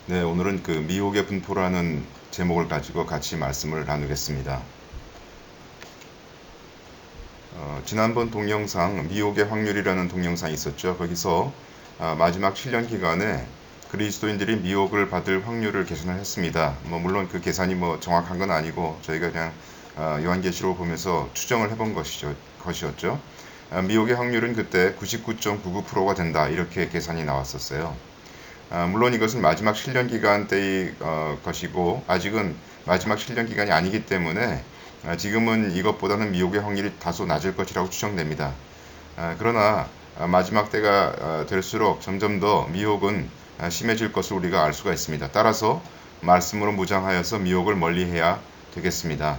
네, 오늘은 그 미혹의 분포라는 제목을 가지고 같이 말씀을 나누겠습니다. 지난번 동영상 미혹의 확률이라는 동영상이 있었죠. 거기서 마지막 7년 기간에 그리스도인들이 미혹을 받을 확률을 계산을 했습니다. 물론 그 계산이 정확한 건 아니고 저희가 그냥 요한계시록 보면서 추정을 해본 것이었죠. 미혹의 확률은 그때 99.99%가 된다 이렇게 계산이 나왔었어요. 물론 이것은 마지막 7년 기간 때의 것이고 아직은 마지막 7년 기간이 아니기 때문에 지금은 이것보다는 미혹의 확률이 다소 낮을 것이라고 추정됩니다. 그러나 마지막 때가 될수록 점점 더 미혹은 심해질 것을 우리가 알 수가 있습니다. 따라서 말씀으로 무장하여서 미혹을 멀리해야 되겠습니다.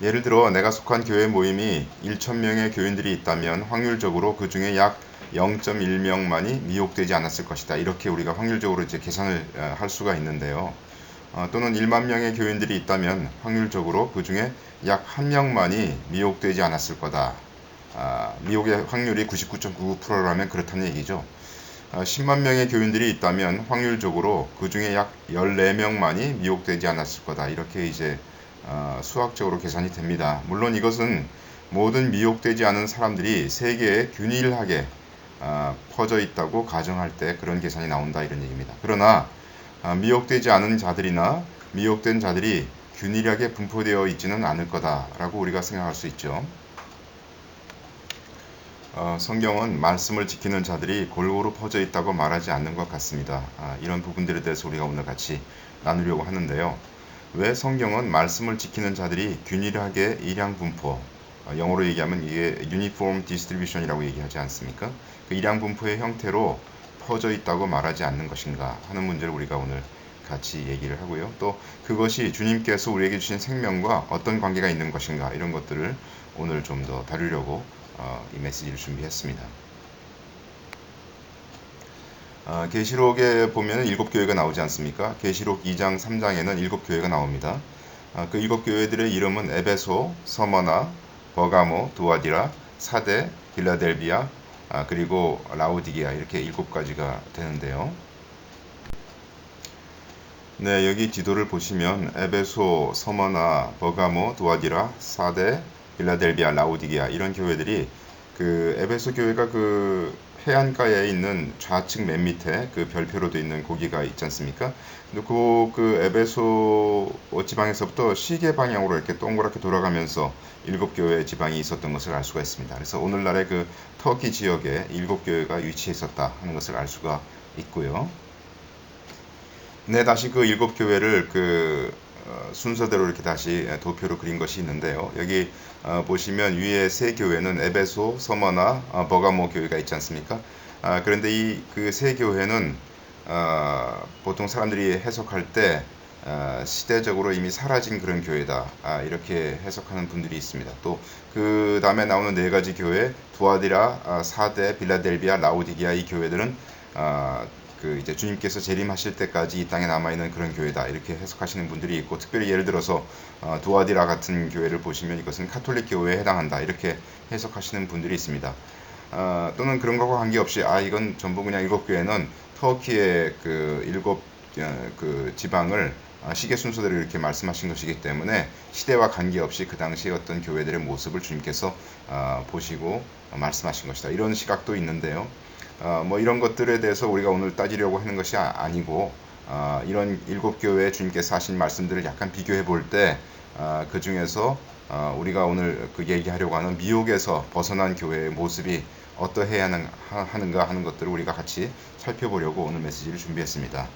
예를 들어 내가 속한 교회 모임이 1,000명의 교인들이 있다면 확률적으로 그 중에 약 0.1명만이 미혹되지 않았을 것이다. 이렇게 우리가 확률적으로 이제 계산을 할 수가 있는데요. 또는 1만 명의 교인들이 있다면 확률적으로 그 중에 약 1명만이 미혹되지 않았을 거다. 미혹의 확률이 99.99%라면 그렇다는 얘기죠. 10만 명의 교인들이 있다면 확률적으로 그 중에 약 14명만이 미혹되지 않았을 거다. 이렇게 이제 수학적으로 계산이 됩니다. 물론 이것은 모든 미혹되지 않은 사람들이 세계에 균일하게 퍼져 있다고 가정할 때 그런 계산이 나온다 이런 얘기입니다. 그러나 미혹되지 않은 자들이나 미혹된 자들이 균일하게 분포되어 있지는 않을 거다라고 우리가 생각할 수 있죠. 성경은 말씀을 지키는 자들이 골고루 퍼져 있다고 말하지 않는 것 같습니다. 이런 부분들에 대해서 우리가 오늘 같이 나누려고 하는데요. 왜 성경은 말씀을 지키는 자들이 균일하게 일양 분포, 영어로 얘기하면 이게 uniform distribution이라고 얘기하지 않습니까? 그 일양 분포의 형태로 퍼져 있다고 말하지 않는 것인가 하는 문제를 우리가 오늘 같이 얘기를 하고요. 또 그것이 주님께서 우리에게 주신 생명과 어떤 관계가 있는 것인가 이런 것들을 오늘 좀 더 다루려고 이 메시지를 준비했습니다. 계시록에 보면 7교회가 나오지 않습니까? 계시록 2장 3장에는 7교회가 나옵니다. 그 7교회들의 이름은 에베소, 서머나, 버가모, 두아디라, 사데, 빌라델비아, 그리고 라오디게아 이렇게 7가지가 되는데요. 네, 여기 지도를 보시면 에베소, 서머나, 버가모, 두아디라, 사데, 빌라델비아, 라오디게아 이런 교회들이 그 에베소 교회가 그 해안가에 있는 좌측 맨 밑에 그 별표로 되어 있는 고기가 있지 않습니까? 근데 그 에베소 지방에서부터 시계 방향으로 이렇게 동그랗게 돌아가면서 7교회 지방이 있었던 것을 알 수가 있습니다. 그래서 오늘날의 그 터키 지역에 7교회가 위치해 있었다 하는 것을 알 수가 있고요. 네, 다시 그 7교회를 순서대로 이렇게 다시 도표로 그린 것이 있는데요. 여기 보시면 위에 세 교회는 에베소, 서머나, 버가모 교회가 있지 않습니까? 그런데 이 그 세 교회는 보통 사람들이 해석할 때 시대적으로 이미 사라진 그런 교회다. 이렇게 해석하는 분들이 있습니다. 또 그 다음에 나오는 네 가지 교회, 두아디라, 사데, 빌라델비아, 라오디게아 이 교회들은 그 이제 주님께서 재림하실 때까지 이 땅에 남아있는 그런 교회다 이렇게 해석하시는 분들이 있고, 특별히 예를 들어서 두아디라 같은 교회를 보시면 이것은 카톨릭 교회에 해당한다 이렇게 해석하시는 분들이 있습니다. 또는 그런 것과 관계없이 이건 전부 그냥 7교회는 터키의 그 7그 지방을 시계 순서대로 이렇게 말씀하신 것이기 때문에 시대와 관계없이 그 당시의 어떤 교회들의 모습을 주님께서 보시고 말씀하신 것이다 이런 시각도 있는데요. 이런 것들에 대해서 우리가 오늘 따지려고 하는 것이 아니고 이런 7교회에 주님께서 하신 말씀들을 약간 비교해 볼 때 그 중에서 우리가 오늘 그 얘기하려고 하는 미혹에서 벗어난 교회의 모습이 어떠해야 하는가 하는 것들을 우리가 같이 살펴보려고 오늘 메시지를 준비했습니다.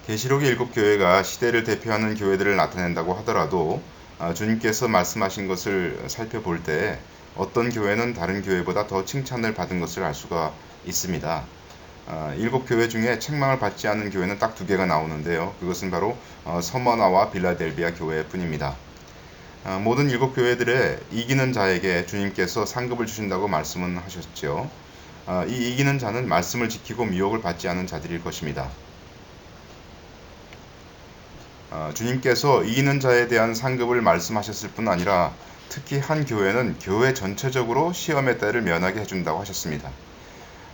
계시록의 7교회가 시대를 대표하는 교회들을 나타낸다고 하더라도 주님께서 말씀하신 것을 살펴볼 때 어떤 교회는 다른 교회보다 더 칭찬을 받은 것을 알 수가 있습니다. 7교회 중에 책망을 받지 않은 교회는 딱 2개가 나오는데요. 그것은 바로 서머나와 빌라델비아 교회뿐입니다. 모든 7교회들의 이기는 자에게 주님께서 상급을 주신다고 말씀은 하셨죠. 이 이기는 자는 말씀을 지키고 미혹을 받지 않은 자들일 것입니다. 주님께서 이기는 자에 대한 상급을 말씀하셨을 뿐 아니라 특히 한 교회는 교회 전체적으로 시험의 때를 면하게 해준다고 하셨습니다.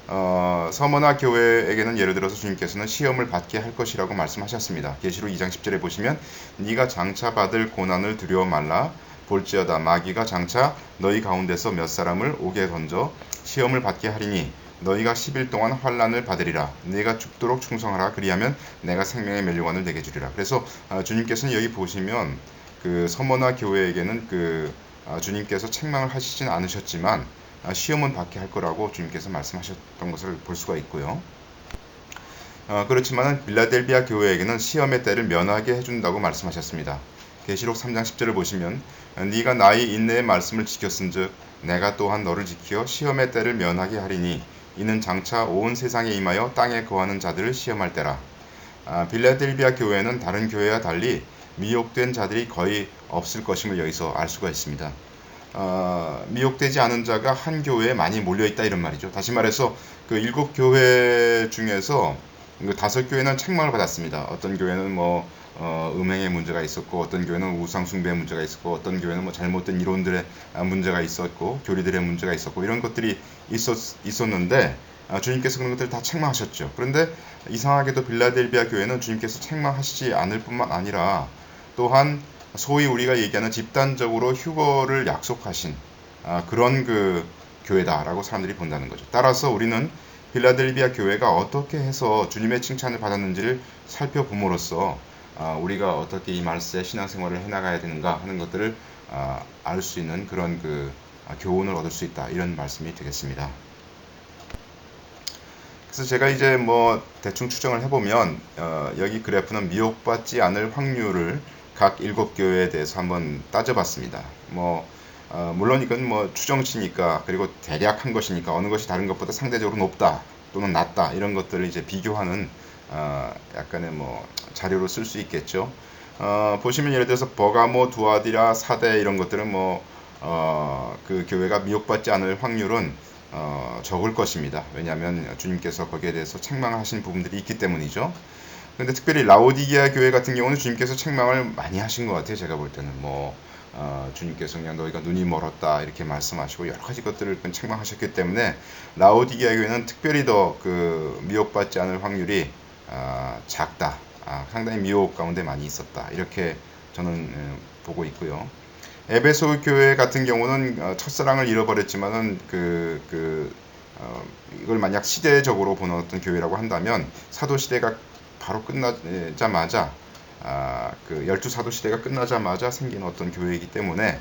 서머나 교회에게는 예를 들어서 주님께서는 시험을 받게 할 것이라고 말씀하셨습니다. 계시록 2장 10절에 보시면 네가 장차 받을 고난을 두려워 말라. 볼지어다 마귀가 장차 너희 가운데서 몇 사람을 옥에 던져 시험을 받게 하리니 너희가 10일 동안 환난을 받으리라. 네가 죽도록 충성하라. 그리하면 내가 생명의 면류관을 내게 주리라. 그래서 주님께서는 여기 보시면 그 서머나 교회에게는 주님께서 책망을 하시진 않으셨지만 시험은 받게 할 거라고 주님께서 말씀하셨던 것을 볼 수가 있고요. 그렇지만 빌라델비아 교회에게는 시험의 때를 면하게 해준다고 말씀하셨습니다. 계시록 3장 10절을 보시면 네가 나의 인내의 말씀을 지켰은즉 내가 또한 너를 지켜 시험의 때를 면하게 하리니 이는 장차 온 세상에 임하여 땅에 거하는 자들을 시험할 때라. 빌라델비아 교회는 다른 교회와 달리 미혹된 자들이 거의 없을 것임을 여기서 알 수가 있습니다. 미혹되지 않은 자가 한 교회에 많이 몰려있다 이런 말이죠. 다시 말해서 그 7교회 중에서 5교회는 책망을 받았습니다. 어떤 교회는 음행의 문제가 있었고, 어떤 교회는 우상숭배의 문제가 있었고, 어떤 교회는 잘못된 이론들의 문제가 있었고, 교리들의 문제가 있었고, 이런 것들이 있었는데 주님께서 그런 것들을 다 책망하셨죠. 그런데 이상하게도 빌라델비아 교회는 주님께서 책망하시지 않을 뿐만 아니라 또한 소위 우리가 얘기하는 집단적으로 휴거를 약속하신 그런 교회다라고 사람들이 본다는 거죠. 따라서 우리는 빌라델비아 교회가 어떻게 해서 주님의 칭찬을 받았는지를 살펴봄으로써 우리가 어떻게 이 말세의 신앙생활을 해나가야 되는가 하는 것들을 알 수 있는 그런 교훈을 얻을 수 있다, 이런 말씀이 되겠습니다. 그래서 제가 이제 대충 추정을 해보면 여기 그래프는 미혹받지 않을 확률을 각 7교회에 대해서 한번 따져봤습니다. 물론 이건 추정치니까, 그리고 대략 한 것이니까 어느 것이 다른 것보다 상대적으로 높다 또는 낮다 이런 것들을 이제 비교하는 약간의 자료로 쓸 수 있겠죠. 보시면 예를 들어서 버가모, 두아디라, 사대 이런 것들은 그 교회가 미혹받지 않을 확률은 적을 것입니다. 왜냐하면 주님께서 거기에 대해서 책망하신 부분들이 있기 때문이죠. 근데 특별히 라오디게아 교회 같은 경우는 주님께서 책망을 많이 하신 것 같아요. 제가 볼 때는 주님께서 그냥 너희가 눈이 멀었다 이렇게 말씀하시고 여러 가지 것들을 책망하셨기 때문에 라오디게아 교회는 특별히 더 미혹받지 않을 확률이 작다. 상당히 미혹 가운데 많이 있었다. 이렇게 저는 보고 있고요. 에베소 교회 같은 경우는 첫사랑을 잃어버렸지만은 이걸 만약 시대적으로 보는 어떤 교회라고 한다면 사도 시대가 바로 끝나자마자 열두 사도 시대가 끝나자마자 생긴 어떤 교회이기 때문에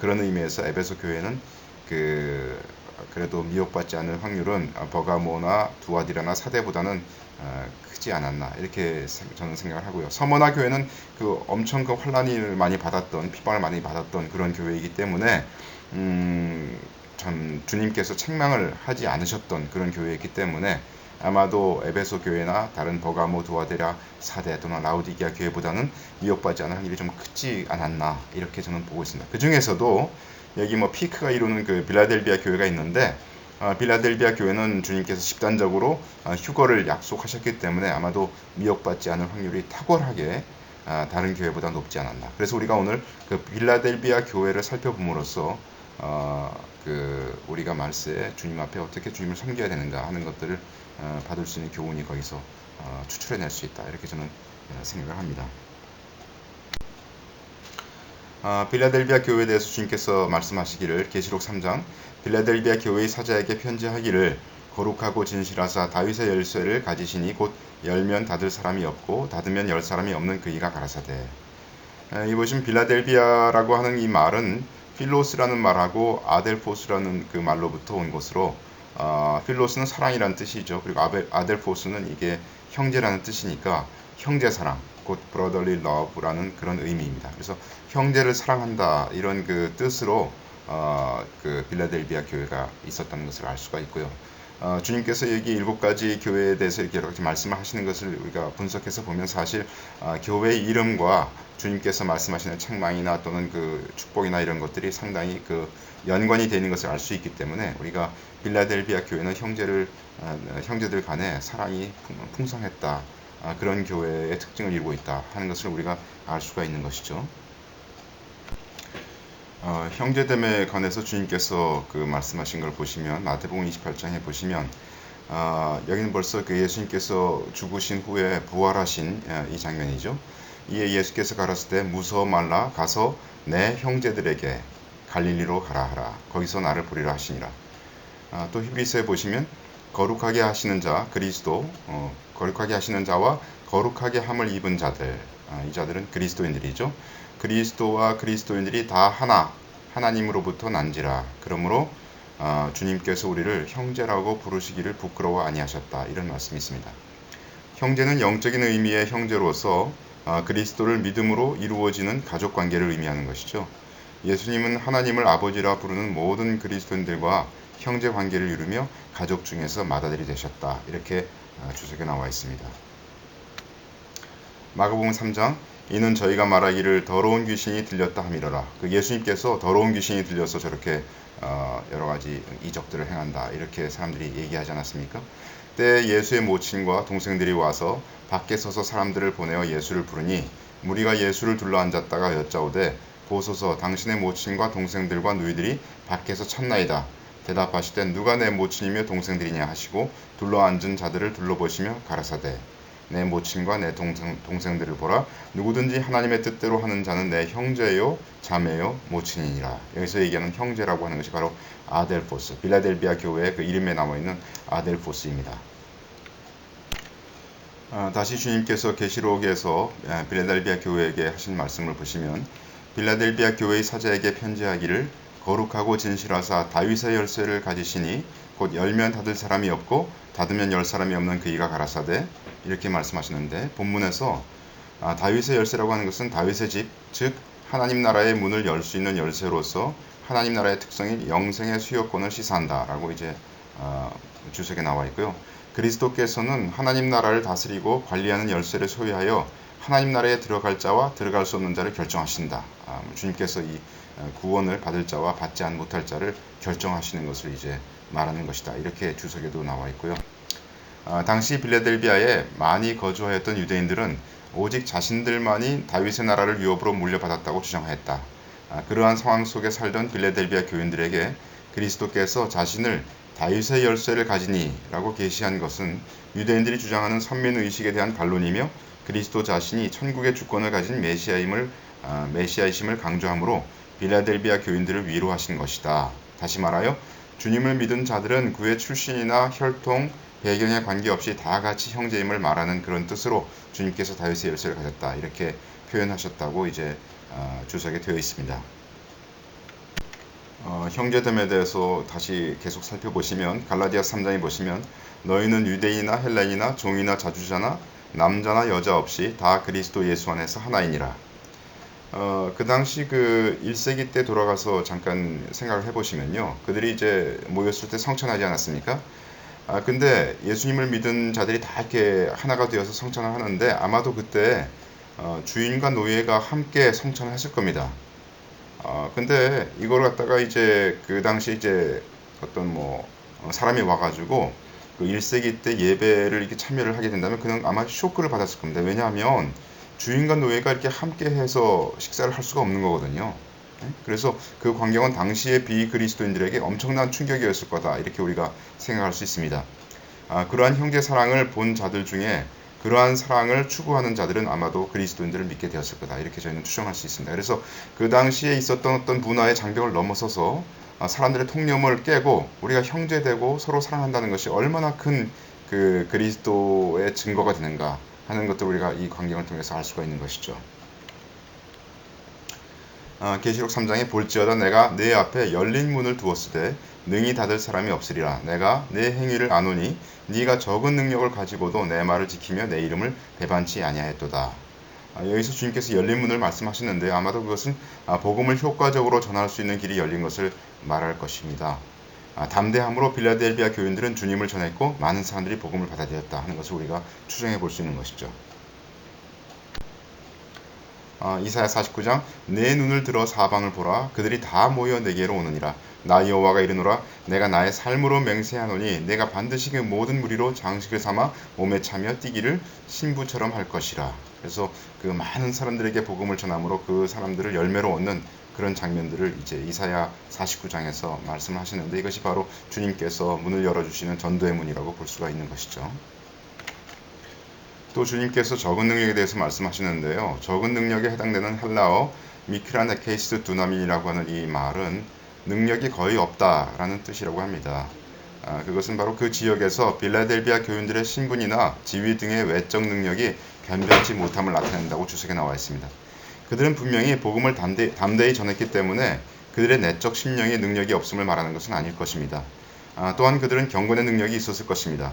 그런 의미에서 에베소 교회는 그래도 미혹받지 않을 확률은 버가모나 두아디라나 사대보다는 크지 않았나 이렇게 저는 생각을 하고요. 서머나 교회는 엄청 환난을 많이 받았던, 핍박을 많이 받았던 그런 교회이기 때문에 참 주님께서 책망을 하지 않으셨던 그런 교회이기 때문에 아마도 에베소 교회나 다른 버가모, 두아디라, 사대 또는 라우디게아 교회보다는 미혹받지 않을 확률이 좀 크지 않았나 이렇게 저는 보고 있습니다. 그 중에서도 여기 피크가 이루는 빌라델비아 교회가 있는데 빌라델비아 교회는 주님께서 집단적으로 휴거를 약속하셨기 때문에 아마도 미혹받지 않을 확률이 탁월하게 다른 교회보다 높지 않았나. 그래서 우리가 오늘 빌라델비아 교회를 살펴봄으로써 우리가 말세에 주님 앞에 어떻게 주님을 섬겨야 되는가 하는 것들을 받을 수 있는 교훈이 거기서 추출해낼 수 있다. 이렇게 저는 생각을 합니다. 빌라델비아 교회에 대해서 주님께서 말씀하시기를 계시록 3장 빌라델비아 교회의 사자에게 편지하기를 거룩하고 진실하사 다윗의 열쇠를 가지시니 곧 열면 닫을 사람이 없고 닫으면 열 사람이 없는 그이가 가라사대. 이 보시면 빌라델비아라고 하는 이 말은 필로스라는 말하고 아델포스라는 그 말로부터 온 것으로 필로스는 사랑이라는 뜻이죠. 그리고 아델포스는 이게 형제라는 뜻이니까 형제 사랑, 곧 brotherly love라는 그런 의미입니다. 그래서 형제를 사랑한다 이런 뜻으로 빌라델비아 교회가 있었다는 것을 알 수가 있고요. 주님께서 여기 7가지 교회에 대해서 이렇게 여러 가지 말씀을 하시는 것을 우리가 분석해서 보면 사실 교회의 이름과 주님께서 말씀하시는 책망이나 또는 축복이나 이런 것들이 상당히 연관이 되는 것을 알 수 있기 때문에 우리가 빌라델비아 교회는 형제들 간에 사랑이 풍성했다. 그런 교회의 특징을 이루고 있다 하는 것을 우리가 알 수가 있는 것이죠. 형제됨에 관해서 주님께서 그 말씀하신 걸 보시면 마태복음 28장에 보시면 여기는 벌써 그 예수님께서 죽으신 후에 부활하신 이 장면이죠. 이에 예수께서 가라사대 때 무서워 말라 가서 내 형제들에게 갈릴리로 가라 하라 거기서 나를 보리라 하시니라. 또 히브리서에 보시면 거룩하게 하시는 자 그리스도 거룩하게 하시는 자와 거룩하게 함을 입은 자들 이 자들은 그리스도인들이죠. 그리스도와 그리스도인들이 다 하나님으로부터 난지라. 그러므로 주님께서 우리를 형제라고 부르시기를 부끄러워 아니하셨다. 이런 말씀이 있습니다. 형제는 영적인 의미의 형제로서 그리스도를 믿음으로 이루어지는 가족관계를 의미하는 것이죠. 예수님은 하나님을 아버지라 부르는 모든 그리스도인들과 형제 관계를 이루며 가족 중에서 맏아들이 되셨다. 이렇게 주석에 나와 있습니다. 마가복음 3장 이는 저희가 말하기를 더러운 귀신이 들렸다 함이러라. 그 예수님께서 더러운 귀신이 들려서 저렇게 여러 가지 이적들을 행한다. 이렇게 사람들이 얘기하지 않았습니까? 때 예수의 모친과 동생들이 와서 밖에 서서 사람들을 보내어 예수를 부르니 무리가 예수를 둘러 앉았다가 여짜오되 보소서 당신의 모친과 동생들과 누이들이 밖에서 찾나이다. 대답하시되 누가 내 모친이며 동생들이냐 하시고 둘러 앉은 자들을 둘러보시며 가라사대 내 모친과 내 동생들을 보라. 누구든지 하나님의 뜻대로 하는 자는 내 형제요 자매요 모친이니라. 여기서 얘기하는 형제라고 하는 것이 바로 아델포스, 빌라델비아 교회의 그 이름에 나와 있는 아델포스입니다. 다시 주님께서 계시록에서 빌라델비아 교회에게 하신 말씀을 보시면 빌라델비아 교회의 사자에게 편지하기를 거룩하고 진실하사 다윗의 열쇠를 가지시니 곧 열면 닫을 사람이 없고 닫으면 열 사람이 없는 그이가 가라사대 이렇게 말씀하시는데 본문에서 다윗의 열쇠라고 하는 것은 다윗의 집, 즉 하나님 나라의 문을 열 수 있는 열쇠로서 하나님 나라의 특성인 영생의 수요권을 시사한다라고 이제 주석에 나와 있고요. 그리스도께서는 하나님 나라를 다스리고 관리하는 열쇠를 소유하여 하나님 나라에 들어갈 자와 들어갈 수 없는 자를 결정하신다. 주님께서 이 구원을 받을 자와 받지 못할 자를 결정하시는 것을 이제 말하는 것이다. 이렇게 주석에도 나와 있고요. 당시 빌라델비아에 많이 거주하였던 유대인들은 오직 자신들만이 다윗의 나라를 유업으로 물려받았다고 주장하였다. 그러한 상황 속에 살던 빌라델비아 교인들에게 그리스도께서 자신을 다윗의 열쇠를 가지니 라고 계시한 것은 유대인들이 주장하는 선민의식에 대한 반론이며 그리스도 자신이 천국의 주권을 가진 메시아이심을 강조하므로 빌라델비아 교인들을 위로하신 것이다. 다시 말하여 주님을 믿은 자들은 그의 출신이나 혈통, 배경에 관계없이 다 같이 형제임을 말하는 그런 뜻으로 주님께서 다윗의 열쇠를 가졌다. 이렇게 표현하셨다고 이제 주석에 되어 있습니다. 형제됨에 대해서 다시 계속 살펴보시면 갈라디아 3장에 보시면 너희는 유대인이나 헬라인이나 종이나 자주자나 남자나 여자 없이 다 그리스도 예수 안에서 하나이니라. 그 당시 그 1세기 때 돌아가서 잠깐 생각을 해보시면요. 그들이 이제 모였을 때 성천하지 않았습니까? 근데 예수님을 믿은 자들이 다 이렇게 하나가 되어서 성천을 하는데 아마도 그때 주인과 노예가 함께 성천을 했을 겁니다. 근데 이걸 갖다가 이제 그 당시 이제 어떤 사람이 와가지고 그 1세기 때 예배를 이렇게 참여를 하게 된다면 그는 아마 쇼크를 받았을 겁니다. 왜냐하면 주인과 노예가 이렇게 함께 해서 식사를 할 수가 없는 거거든요. 그래서 그 광경은 당시의 비그리스도인들에게 엄청난 충격이었을 거다. 이렇게 우리가 생각할 수 있습니다. 그러한 형제 사랑을 본 자들 중에 그러한 사랑을 추구하는 자들은 아마도 그리스도인들을 믿게 되었을 거다. 이렇게 저희는 추정할 수 있습니다. 그래서 그 당시에 있었던 어떤 문화의 장벽을 넘어서서 사람들의 통념을 깨고 우리가 형제되고 서로 사랑한다는 것이 얼마나 큰 그 그리스도의 증거가 되는가 하는 것들을 우리가 이 광경을 통해서 알 수가 있는 것이죠. 계시록 3장에 볼지어다 내가 내 앞에 열린 문을 두었으되 능히 닫을 사람이 없으리라. 내가 내 행위를 아노니 네가 적은 능력을 가지고도 내 말을 지키며 내 이름을 배반치 아니하였도다. 여기서 주님께서 열린 문을 말씀하시는데 아마도 그것은 복음을 효과적으로 전할 수 있는 길이 열린 것을 말할 것입니다. 담대함으로 빌라델비아 교인들은 주님을 전했고 많은 사람들이 복음을 받아들였다 하는 것을 우리가 추정해 볼 수 있는 것이죠. 이사야 49장 내 눈을 들어 사방을 보라 그들이 다 모여 내게로 오느니라 나 여호와가 이르노라 내가 나의 삶으로 맹세하노니 내가 반드시 그 모든 무리로 장식을 삼아 몸에 차며 뛰기를 신부처럼 할 것이라. 그래서 그 많은 사람들에게 복음을 전함으로 그 사람들을 열매로 얻는 그런 장면들을 이제 이사야 49장에서 말씀하시는데, 이것이 바로 주님께서 문을 열어주시는 전도의 문이라고 볼 수가 있는 것이죠. 또 주님께서 적은 능력에 대해서 말씀하시는데요. 적은 능력에 해당되는 헬라어 미크라네케이스 두나민이라고 하는 이 말은 능력이 거의 없다라는 뜻이라고 합니다. 그것은 바로 그 지역에서 빌라델비아 교인들의 신분이나 지위 등의 외적 능력이 변변치 못함을 나타낸다고 주석에 나와 있습니다. 그들은 분명히 복음을 담대히 전했기 때문에 그들의 내적 심령의 능력이 없음을 말하는 것은 아닐 것입니다. 또한 그들은 경건의 능력이 있었을 것입니다.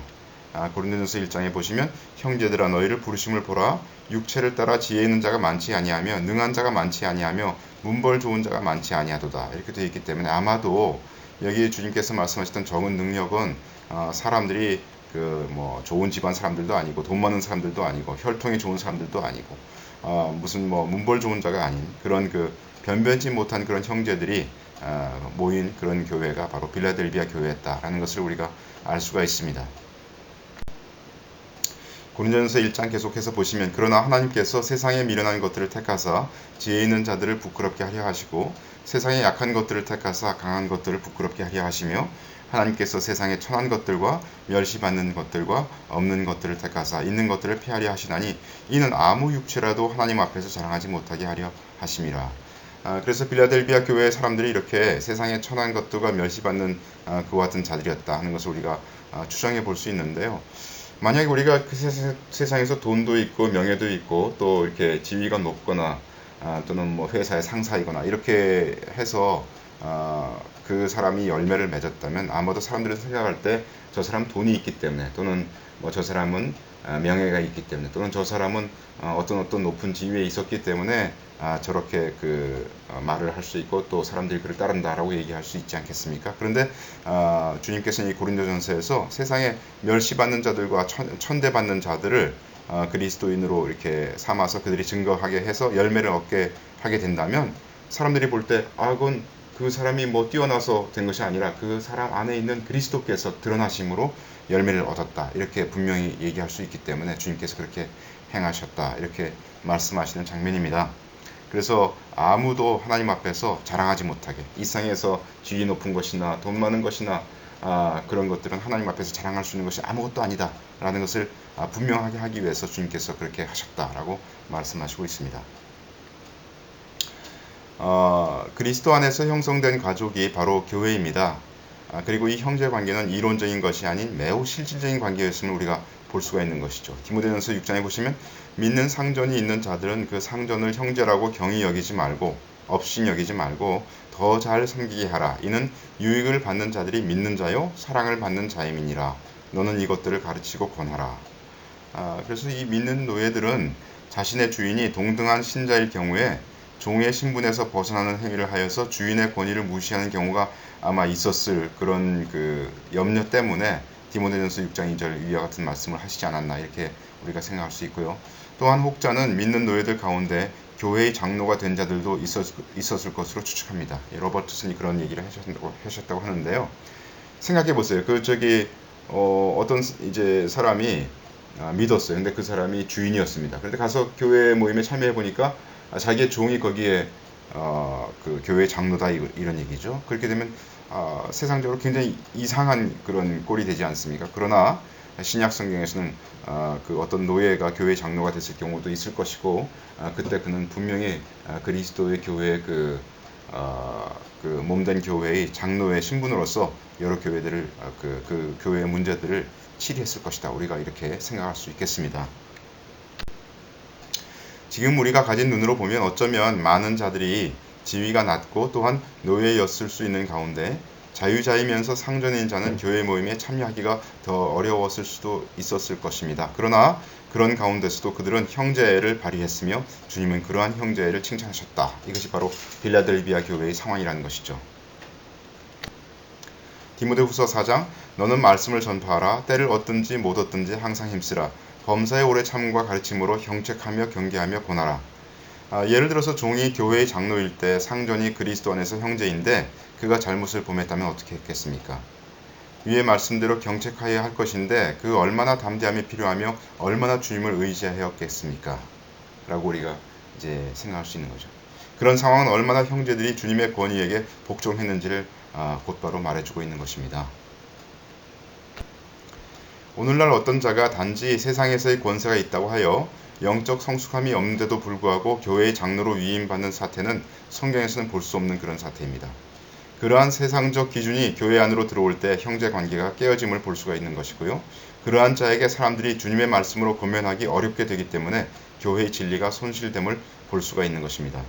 고린도전서 1장에 보시면 형제들아 너희를 부르심을 보라 육체를 따라 지혜 있는 자가 많지 아니하며 능한 자가 많지 아니하며 문벌 좋은 자가 많지 아니하도다 이렇게 되어 있기 때문에 아마도 여기 주님께서 말씀하셨던 적은 능력은 사람들이 좋은 집안 사람들도 아니고 돈 많은 사람들도 아니고 혈통이 좋은 사람들도 아니고 무슨 문벌 좋은 자가 아닌 그런 변변치 못한 그런 형제들이 모인 그런 교회가 바로 빌라델비아 교회였다라는 것을 우리가 알 수가 있습니다. 고린도전서 1장 계속해서 보시면 그러나 하나님께서 세상에 미련한 것들을 택하사 지혜 있는 자들을 부끄럽게 하려 하시고 세상에 약한 것들을 택하사 강한 것들을 부끄럽게 하려 하시며 하나님께서 세상에 천한 것들과 멸시받는 것들과 없는 것들을 택하사 있는 것들을 피하려 하시나니 이는 아무 육체라도 하나님 앞에서 자랑하지 못하게 하려 하심이라. 그래서 빌라델비아 교회의 사람들이 이렇게 세상에 천한 것들과 멸시받는 그와 같은 자들이었다 하는 것을 우리가 추정해 볼 수 있는데요. 만약에 우리가 그 세상에서 돈도 있고 명예도 있고 또 이렇게 지위가 높거나 또는 회사의 상사이거나 이렇게 해서 그 사람이 열매를 맺었다면 아마도 사람들이 생각할 때 저 사람 돈이 있기 때문에 또는 저 사람은 명예가 있기 때문에 또는 저 사람은 어떤 높은 지위에 있었기 때문에 저렇게 말을 할 수 있고 또 사람들이 그를 따른다라고 얘기할 수 있지 않겠습니까? 그런데 주님께서는 이 고린도전서에서 세상에 멸시받는 자들과 천대받는 자들을 그리스도인으로 이렇게 삼아서 그들이 증거하게 해서 열매를 얻게 하게 된다면 사람들이 볼 때 그건 그 사람이 뛰어나서 된 것이 아니라 그 사람 안에 있는 그리스도께서 드러나심으로 열매를 얻었다 이렇게 분명히 얘기할 수 있기 때문에 주님께서 그렇게 행하셨다 이렇게 말씀하시는 장면입니다. 그래서 아무도 하나님 앞에서 자랑하지 못하게 이 세상에서 지위 높은 것이나 돈 많은 것이나 그런 것들은 하나님 앞에서 자랑할 수 있는 것이 아무것도 아니다 라는 것을 분명하게 하기 위해서 주님께서 그렇게 하셨다라고 말씀하시고 있습니다. 그리스도 안에서 형성된 가족이 바로 교회입니다. 그리고 이 형제 관계는 이론적인 것이 아닌 매우 실질적인 관계였음을 우리가 볼 수가 있는 것이죠. 디모데전서 6장에 보시면 믿는 상전이 있는 자들은 그 상전을 형제라고 경히 여기지 말고 업신 여기지 말고 더 잘 섬기게 하라. 이는 유익을 받는 자들이 믿는 자요 사랑을 받는 자임이니라. 너는 이것들을 가르치고 권하라. 그래서 이 믿는 노예들은 자신의 주인이 동등한 신자일 경우에 종의 신분에서 벗어나는 행위를 하여서 주인의 권위를 무시하는 경우가 아마 있었을 그런 염려 때문에 디모데전서 6장 2절 위와 같은 말씀을 하시지 않았나 이렇게 우리가 생각할 수 있고요. 또한 혹자는 믿는 노예들 가운데 교회의 장로가 된 자들도 있었을 것으로 추측합니다. 로버트슨이 그런 얘기를 하셨다고 하는데요. 생각해 보세요. 어떤 이제 사람이 믿었어요. 근데 그 사람이 주인이었습니다. 그런데 가서 교회 모임에 참여해 보니까 자기의 종이 거기에 교회 장로다 이런 얘기죠. 그렇게 되면 세상적으로 굉장히 이상한 그런 꼴이 되지 않습니까? 그러나 신약 성경에서는 어떤 노예가 교회 장로가 됐을 경우도 있을 것이고 그때 그는 분명히 그리스도의 교회의 몸된 교회의 장로의 신분으로서 여러 교회들을 그 교회의 문제들을 치리했을 것이다. 우리가 이렇게 생각할 수 있겠습니다. 지금 우리가 가진 눈으로 보면 어쩌면 많은 자들이 지위가 낮고 또한 노예였을 수 있는 가운데 자유자이면서 상전인 자는 교회 모임에 참여하기가 더 어려웠을 수도 있었을 것입니다. 그러나 그런 가운데서도 그들은 형제애를 발휘했으며 주님은 그러한 형제애를 칭찬하셨다. 이것이 바로 빌라델비아 교회의 상황이라는 것이죠. 디모데후서 4장 너는 말씀을 전파하라. 때를 얻든지 못 얻든지 항상 힘쓰라. 범사의 오래 참음과 가르침으로 형책하며 경계하며 권하라. 예를 들어서 종이 교회의 장로일 때 상전이 그리스도 안에서 형제인데 그가 잘못을 범했다면 어떻게 했겠습니까? 위의 말씀대로 경책하여야 할 것인데 그 얼마나 담대함이 필요하며 얼마나 주님을 의지하였겠습니까? 라고 우리가 이제 생각할 수 있는 거죠. 그런 상황은 얼마나 형제들이 주님의 권위에게 복종했는지를 곧바로 말해주고 있는 것입니다. 오늘날 어떤 자가 단지 세상에서의 권세가 있다고 하여 영적 성숙함이 없는데도 불구하고 교회의 장로로 위임받는 사태는 성경에서는 볼 수 없는 그런 사태입니다. 그러한 세상적 기준이 교회 안으로 들어올 때 형제 관계가 깨어짐을 볼 수가 있는 것이고요. 그러한 자에게 사람들이 주님의 말씀으로 권면하기 어렵게 되기 때문에 교회의 진리가 손실됨을 볼 수가 있는 것입니다.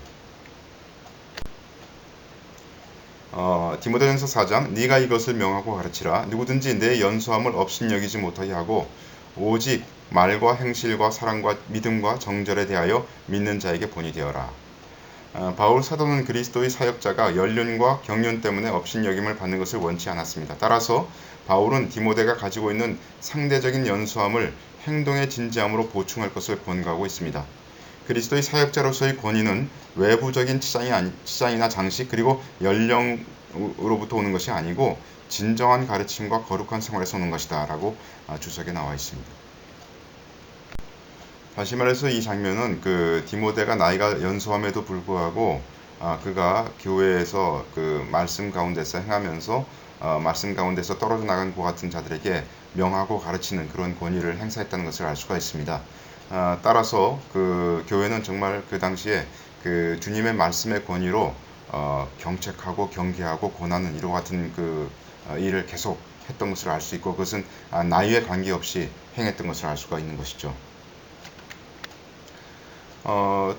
디모데전서 4장 네가 이것을 명하고 가르치라. 누구든지 내 연수함을 업신여기지 못하게 하고 오직 말과 행실과 사랑과 믿음과 정절에 대하여 믿는 자에게 본이 되어라. 바울 사도는 그리스도의 사역자가 연륜과 경륜 때문에 업신여김을 받는 것을 원치 않았습니다. 따라서 바울은 디모데가 가지고 있는 상대적인 연수함을 행동의 진지함으로 보충할 것을 권고하고 있습니다. 그리스도의 사역자로서의 권위는 외부적인 치장이나 장식 그리고 연령으로부터 오는 것이 아니고 진정한 가르침과 거룩한 생활에서 오는 것이다 라고 주석에 나와 있습니다. 다시 말해서 이 장면은 디모데가 나이가 연소함에도 불구하고 그가 교회에서 그 말씀 가운데서 행하면서 말씀 가운데서 떨어져 나간 것 같은 자들에게 명하고 가르치는 그런 권위를 행사했다는 것을 알 수가 있습니다. 따라서 그 교회는 정말 그 당시에 그 주님의 말씀의 권위로 경책하고 경계하고 권하는 이와 같은 그 일을 계속 했던 것을 알 수 있고 그것은 나이에 관계없이 행했던 것을 알 수가 있는 것이죠.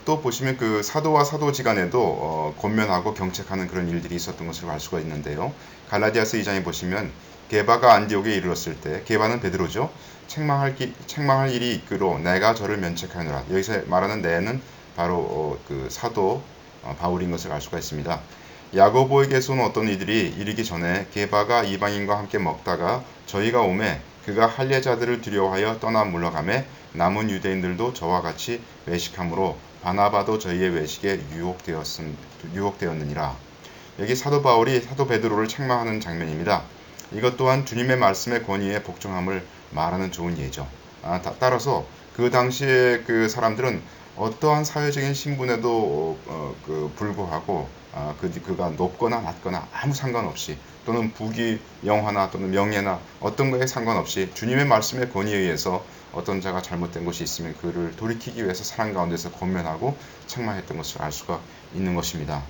또 보시면 그 사도와 사도지간에도 권면하고 경책하는 그런 일들이 있었던 것을 알 수가 있는데요. 갈라디아서 2장에 보시면 게바가 안디옥에 이르렀을 때 게바는 베드로죠. 책망할 일이 있기로 내가 저를 면책하노라. 여기서 말하는 내는 바로 그 사도 바울인 것을 알 수가 있습니다. 야고보에게서 온 어떤 이들이 이르기 전에 게바가 이방인과 함께 먹다가 저희가 오매 그가 할례자들을 두려워하여 떠나 물러가매 남은 유대인들도 저와 같이 외식함으로 바나바도 저희의 외식에 유혹되었느니라. 여기 사도 바울이 사도 베드로를 책망하는 장면입니다. 이것 또한 주님의 말씀의 권위에 복종함을 말하는 좋은 예죠. 따라서 그 당시에 그 사람들은 어떠한 사회적인 신분에도 불구하고 그가 높거나 낮거나 아무 상관없이 또는 부귀 영화나 또는 명예나 어떤 거에 상관없이 주님의 말씀의 권위에 의해서 어떤 자가 잘못된 것이 있으면 그를 돌이키기 위해서 사랑 가운데서 권면하고 책망했던 것을 알 수가 있는 것입니다.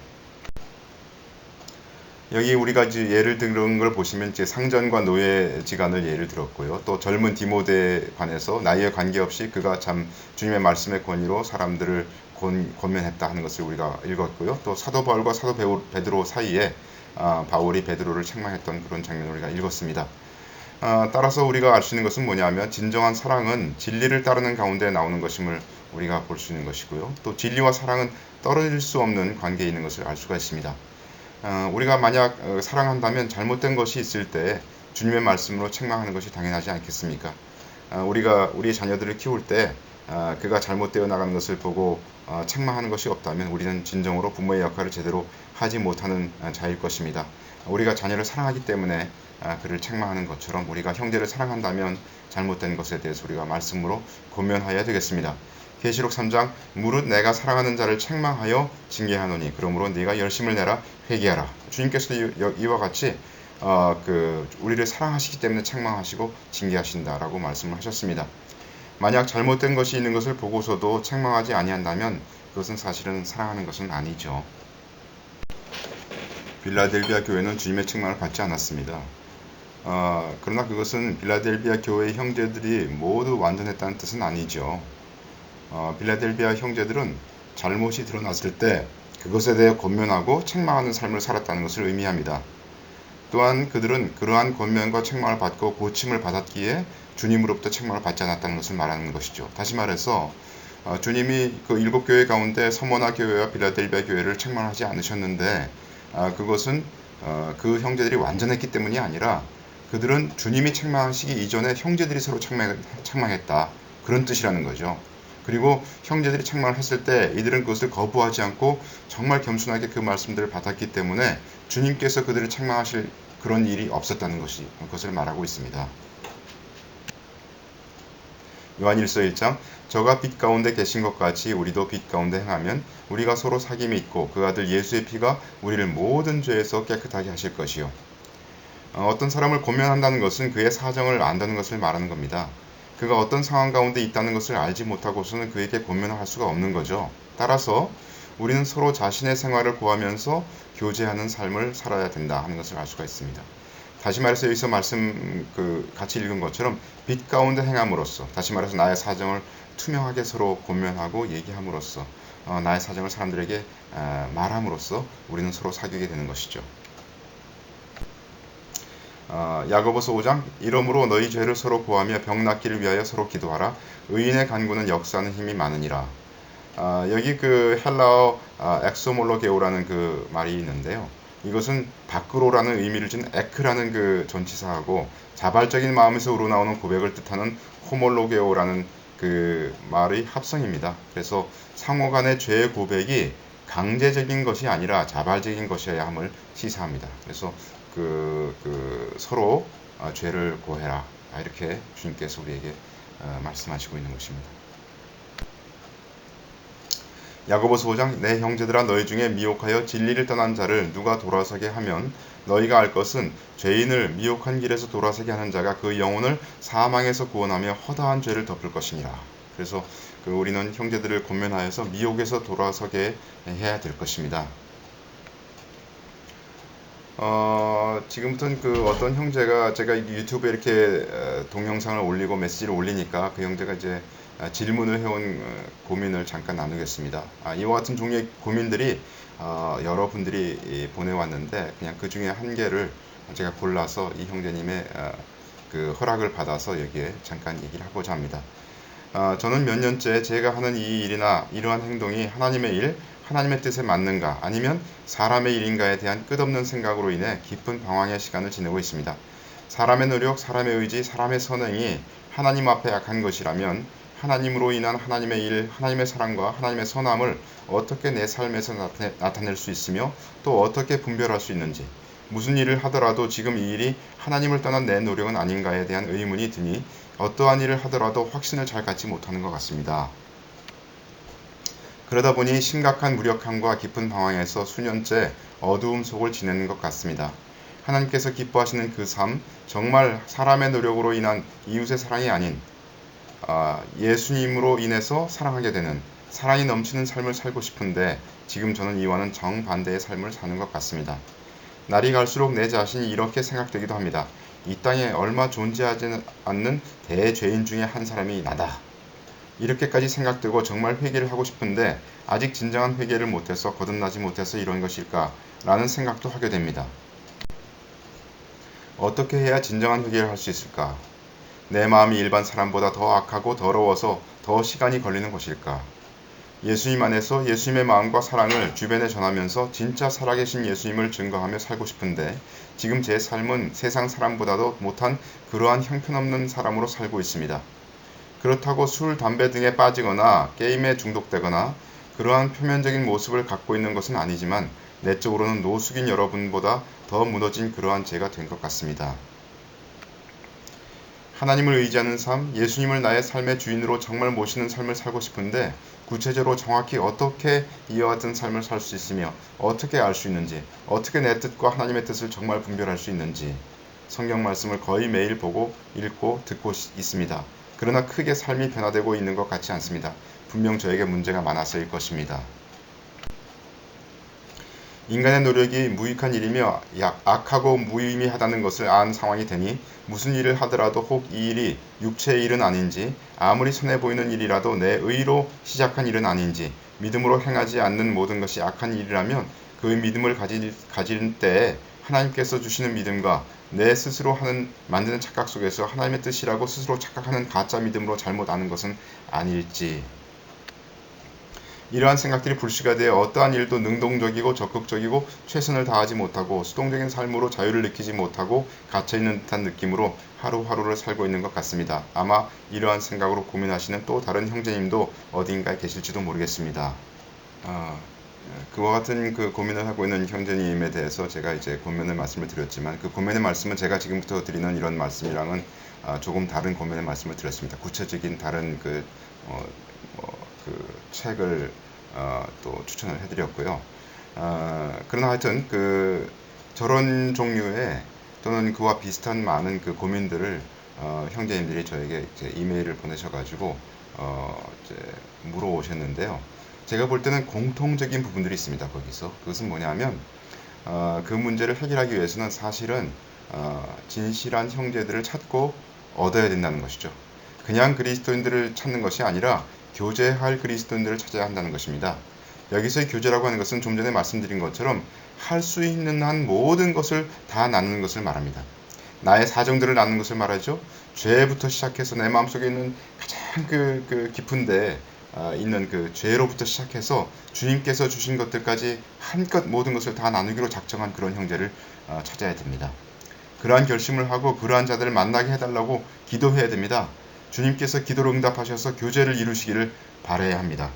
여기 우리가 예를 들은 걸 보시면 이제 상전과 노예지간을 예를 들었고요. 또 젊은 디모데에 관해서 나이에 관계없이 그가 참 주님의 말씀의 권위로 사람들을 권면했다 하는 것을 우리가 읽었고요. 또 사도 바울과 사도 베드로 사이에 바울이 베드로를 책망했던 그런 장면을 우리가 읽었습니다. 따라서 우리가 알 수 있는 것은 뭐냐면 진정한 사랑은 진리를 따르는 가운데 나오는 것임을 우리가 볼 수 있는 것이고요. 또 진리와 사랑은 떨어질 수 없는 관계에 있는 것을 알 수가 있습니다. 우리가 만약 사랑한다면 잘못된 것이 있을 때 주님의 말씀으로 책망하는 것이 당연하지 않겠습니까? 우리가 우리 자녀들을 키울 때 그가 잘못되어 나가는 것을 보고 책망하는 것이 없다면 우리는 진정으로 부모의 역할을 제대로 하지 못하는 자일 것입니다. 우리가 자녀를 사랑하기 때문에 그를 책망하는 것처럼 우리가 형제를 사랑한다면 잘못된 것에 대해서 우리가 말씀으로 권면하여야 되겠습니다. 계시록 3장 무릇 내가 사랑하는 자를 책망하여 징계하노니 그러므로 네가 열심을 내라 회개하라. 주님께서도 이와 같이 우리를 사랑하시기 때문에 책망하시고 징계하신다라고 말씀을 하셨습니다. 만약 잘못된 것이 있는 것을 보고서도 책망하지 아니한다면 그것은 사실은 사랑하는 것은 아니죠. 빌라델비아 교회는 주님의 책망을 받지 않았습니다. 그러나 그것은 빌라델비아 교회의 형제들이 모두 완전했다는 뜻은 아니죠. 빌라델비아 형제들은 잘못이 드러났을 때 그것에 대해 권면하고 책망하는 삶을 살았다는 것을 의미합니다. 또한 그들은 그러한 권면과 책망을 받고 고침을 받았기에 주님으로부터 책망을 받지 않았다는 것을 말하는 것이죠. 다시 말해서 주님이 그 7교회 가운데 서머나 교회와 빌라델비아 교회를 책망하지 않으셨는데 그것은 그 형제들이 완전했기 때문이 아니라 그들은 주님이 책망하시기 이전에 형제들이 서로 책망했다. 그런 뜻이라는 거죠. 그리고 형제들이 책망을 했을 때 이들은 그것을 거부하지 않고 정말 겸손하게 그 말씀들을 받았기 때문에 주님께서 그들을 책망하실 그런 일이 없었다는 것을 말하고 있습니다. 요한일서 1장 저가 빛 가운데 계신 것 같이 우리도 빛 가운데 행하면 우리가 서로 사귐이 있고 그 아들 예수의 피가 우리를 모든 죄에서 깨끗하게 하실 것이요. 어떤 사람을 권면한다는 것은 그의 사정을 안다는 것을 말하는 겁니다. 그가 어떤 상황 가운데 있다는 것을 알지 못하고서는 그에게 권면을 할 수가 없는 거죠. 따라서 우리는 서로 자신의 생활을 구하면서 교제하는 삶을 살아야 된다 하는 것을 알 수가 있습니다. 다시 말해서 여기서 같이 읽은 것처럼 빛 가운데 행함으로써, 다시 말해서 나의 사정을 투명하게 서로 권면하고 얘기함으로써, 나의 사정을 사람들에게 말함으로써 우리는 서로 사귀게 되는 것이죠. 야고보서 5장 이러므로 너희 죄를 서로 고하며 병 낫기를 위하여 서로 기도하라. 의인의 간구는 역사하는 힘이 많으니라. 여기 그 헬라어 엑소몰로게오라는 그 말이 있는데요. 이것은 밖으로라는 의미를 진 에크라는 그 전치사하고 자발적인 마음에서 우러나오는 고백을 뜻하는 호몰로게오라는 그 말의 합성입니다. 그래서 상호 간의 죄의 고백이 강제적인 것이 아니라 자발적인 것이어야 함을 시사합니다. 그래서 서로 죄를 고해라. 이렇게 주님께서 우리에게 말씀하시고 있는 것입니다. 야고보서 5장 내 형제들아 너희 중에 미혹하여 진리를 떠난 자를 누가 돌아서게 하면 너희가 알 것은 죄인을 미혹한 길에서 돌아서게 하는 자가 그 영혼을 사망에서 구원하며 허다한 죄를 덮을 것이니라. 그래서 우리는 형제들을 권면하여서 미혹에서 돌아서게 해야 될 것입니다. 지금부터는 어떤 형제가 제가 유튜브에 이렇게 동영상을 올리고 메시지를 올리니까 그 형제가 이제 질문을 해온 고민을 잠깐 나누겠습니다. 이와 같은 종류의 고민들이 여러분들이 보내왔는데 그냥 그 중에 한 개를 제가 골라서 이 형제님의 그 허락을 받아서 여기에 잠깐 얘기를 하고자 합니다. 저는 몇 년째 제가 하는 이 일이나 이러한 행동이 하나님의 일, 하나님의 뜻에 맞는가 아니면 사람의 일인가에 대한 끝없는 생각으로 인해 깊은 방황의 시간을 지내고 있습니다. 사람의 노력, 사람의 의지, 사람의 선행이 하나님 앞에 약한 것이라면 하나님으로 인한 하나님의 일, 하나님의 사랑과 하나님의 선함을 어떻게 내 삶에서 나타낼 수 있으며 또 어떻게 분별할 수 있는지, 무슨 일을 하더라도 지금 이 일이 하나님을 떠난 내 노력은 아닌가에 대한 의문이 드니 어떠한 일을 하더라도 확신을 잘 갖지 못하는 것 같습니다. 그러다 보니 심각한 무력함과 깊은 방황에서 수년째 어두움 속을 지내는 것 같습니다. 하나님께서 기뻐하시는 그 삶, 정말 사람의 노력으로 인한 이웃의 사랑이 아닌 예수님으로 인해서 사랑하게 되는 사랑이 넘치는 삶을 살고 싶은데 지금 저는 이와는 정반대의 삶을 사는 것 같습니다. 날이 갈수록 내 자신이 이렇게 생각되기도 합니다. 이 땅에 얼마 존재하지 않는 대죄인 중에 한 사람이 나다. 이렇게까지 생각되고 정말 회개를 하고 싶은데 아직 진정한 회개를 못해서 거듭나지 못해서 이런 것일까? 라는 생각도 하게 됩니다. 어떻게 해야 진정한 회개를 할 수 있을까? 내 마음이 일반 사람보다 더 악하고 더러워서 더 시간이 걸리는 것일까? 예수님 안에서 예수님의 마음과 사랑을 주변에 전하면서 진짜 살아계신 예수님을 증거하며 살고 싶은데 지금 제 삶은 세상 사람보다도 못한 그러한 형편없는 사람으로 살고 있습니다. 그렇다고 술, 담배 등에 빠지거나 게임에 중독되거나 그러한 표면적인 모습을 갖고 있는 것은 아니지만 내적으로는 노숙인 여러분보다 더 무너진 그러한 제가 된 것 같습니다. 하나님을 의지하는 삶, 예수님을 나의 삶의 주인으로 정말 모시는 삶을 살고 싶은데 구체적으로 정확히 어떻게 이와 같은 삶을 살 수 있으며 어떻게 알 수 있는지, 어떻게 내 뜻과 하나님의 뜻을 정말 분별할 수 있는지 성경 말씀을 거의 매일 보고 읽고 듣고 있습니다. 그러나 크게 삶이 변화되고 있는 것 같지 않습니다. 분명 저에게 문제가 많아서일 것입니다. 인간의 노력이 무익한 일이며 악하고 무의미하다는 것을 안 상황이 되니 무슨 일을 하더라도 혹 이 일이 육체의 일은 아닌지 아무리 선해 보이는 일이라도 내 의로 시작한 일은 아닌지 믿음으로 행하지 않는 모든 것이 악한 일이라면 그 믿음을 가질 때에 하나님께서 주시는 믿음과 내 스스로 만드는 착각 속에서 하나님의 뜻이라고 스스로 착각하는 가짜 믿음으로 잘못 아는 것은 아닐지. 이러한 생각들이 불씨가 되어 어떠한 일도 능동적이고 적극적이고 최선을 다하지 못하고 수동적인 삶으로 자유를 느끼지 못하고 갇혀있는 듯한 느낌으로 하루하루를 살고 있는 것 같습니다. 아마 이러한 생각으로 고민하시는 또 다른 형제님도 어딘가에 계실지도 모르겠습니다. 그와 같은 그 고민을 하고 있는 형제님에 대해서 제가 이제 권면의 말씀을 드렸지만 그 권면의 말씀은 제가 지금부터 드리는 이런 말씀이랑은 조금 다른 고민의 말씀을 드렸습니다. 구체적인 다른 그 책을 또 추천을 해드렸고요. 그러나 하여튼 저런 종류의 또는 그와 비슷한 많은 그 고민들을 형제님들이 저에게 이제 이메일을 보내셔가지고 이제 물어오셨는데요. 제가 볼 때는 공통적인 부분들이 있습니다. 거기서 그것은 뭐냐면 그 문제를 해결하기 위해서는 사실은 진실한 형제들을 찾고 얻어야 된다는 것이죠. 그냥 그리스도인들을 찾는 것이 아니라 교제할 그리스도인들을 찾아야 한다는 것입니다. 여기서의 교제라고 하는 것은 좀 전에 말씀드린 것처럼 할 수 있는 한 모든 것을 다 나누는 것을 말합니다. 나의 사정들을 나누는 것을 말하죠. 죄부터 시작해서 내 마음속에 있는 가장 깊은데 있는 그 죄로부터 시작해서 주님께서 주신 것들까지 한껏 모든 것을 다 나누기로 작정한 그런 형제를 찾아야 됩니다. 그러한 결심을 하고 그러한 자들을 만나게 해달라고 기도해야 됩니다. 주님께서 기도로 응답하셔서 교제를 이루시기를 바라야 합니다.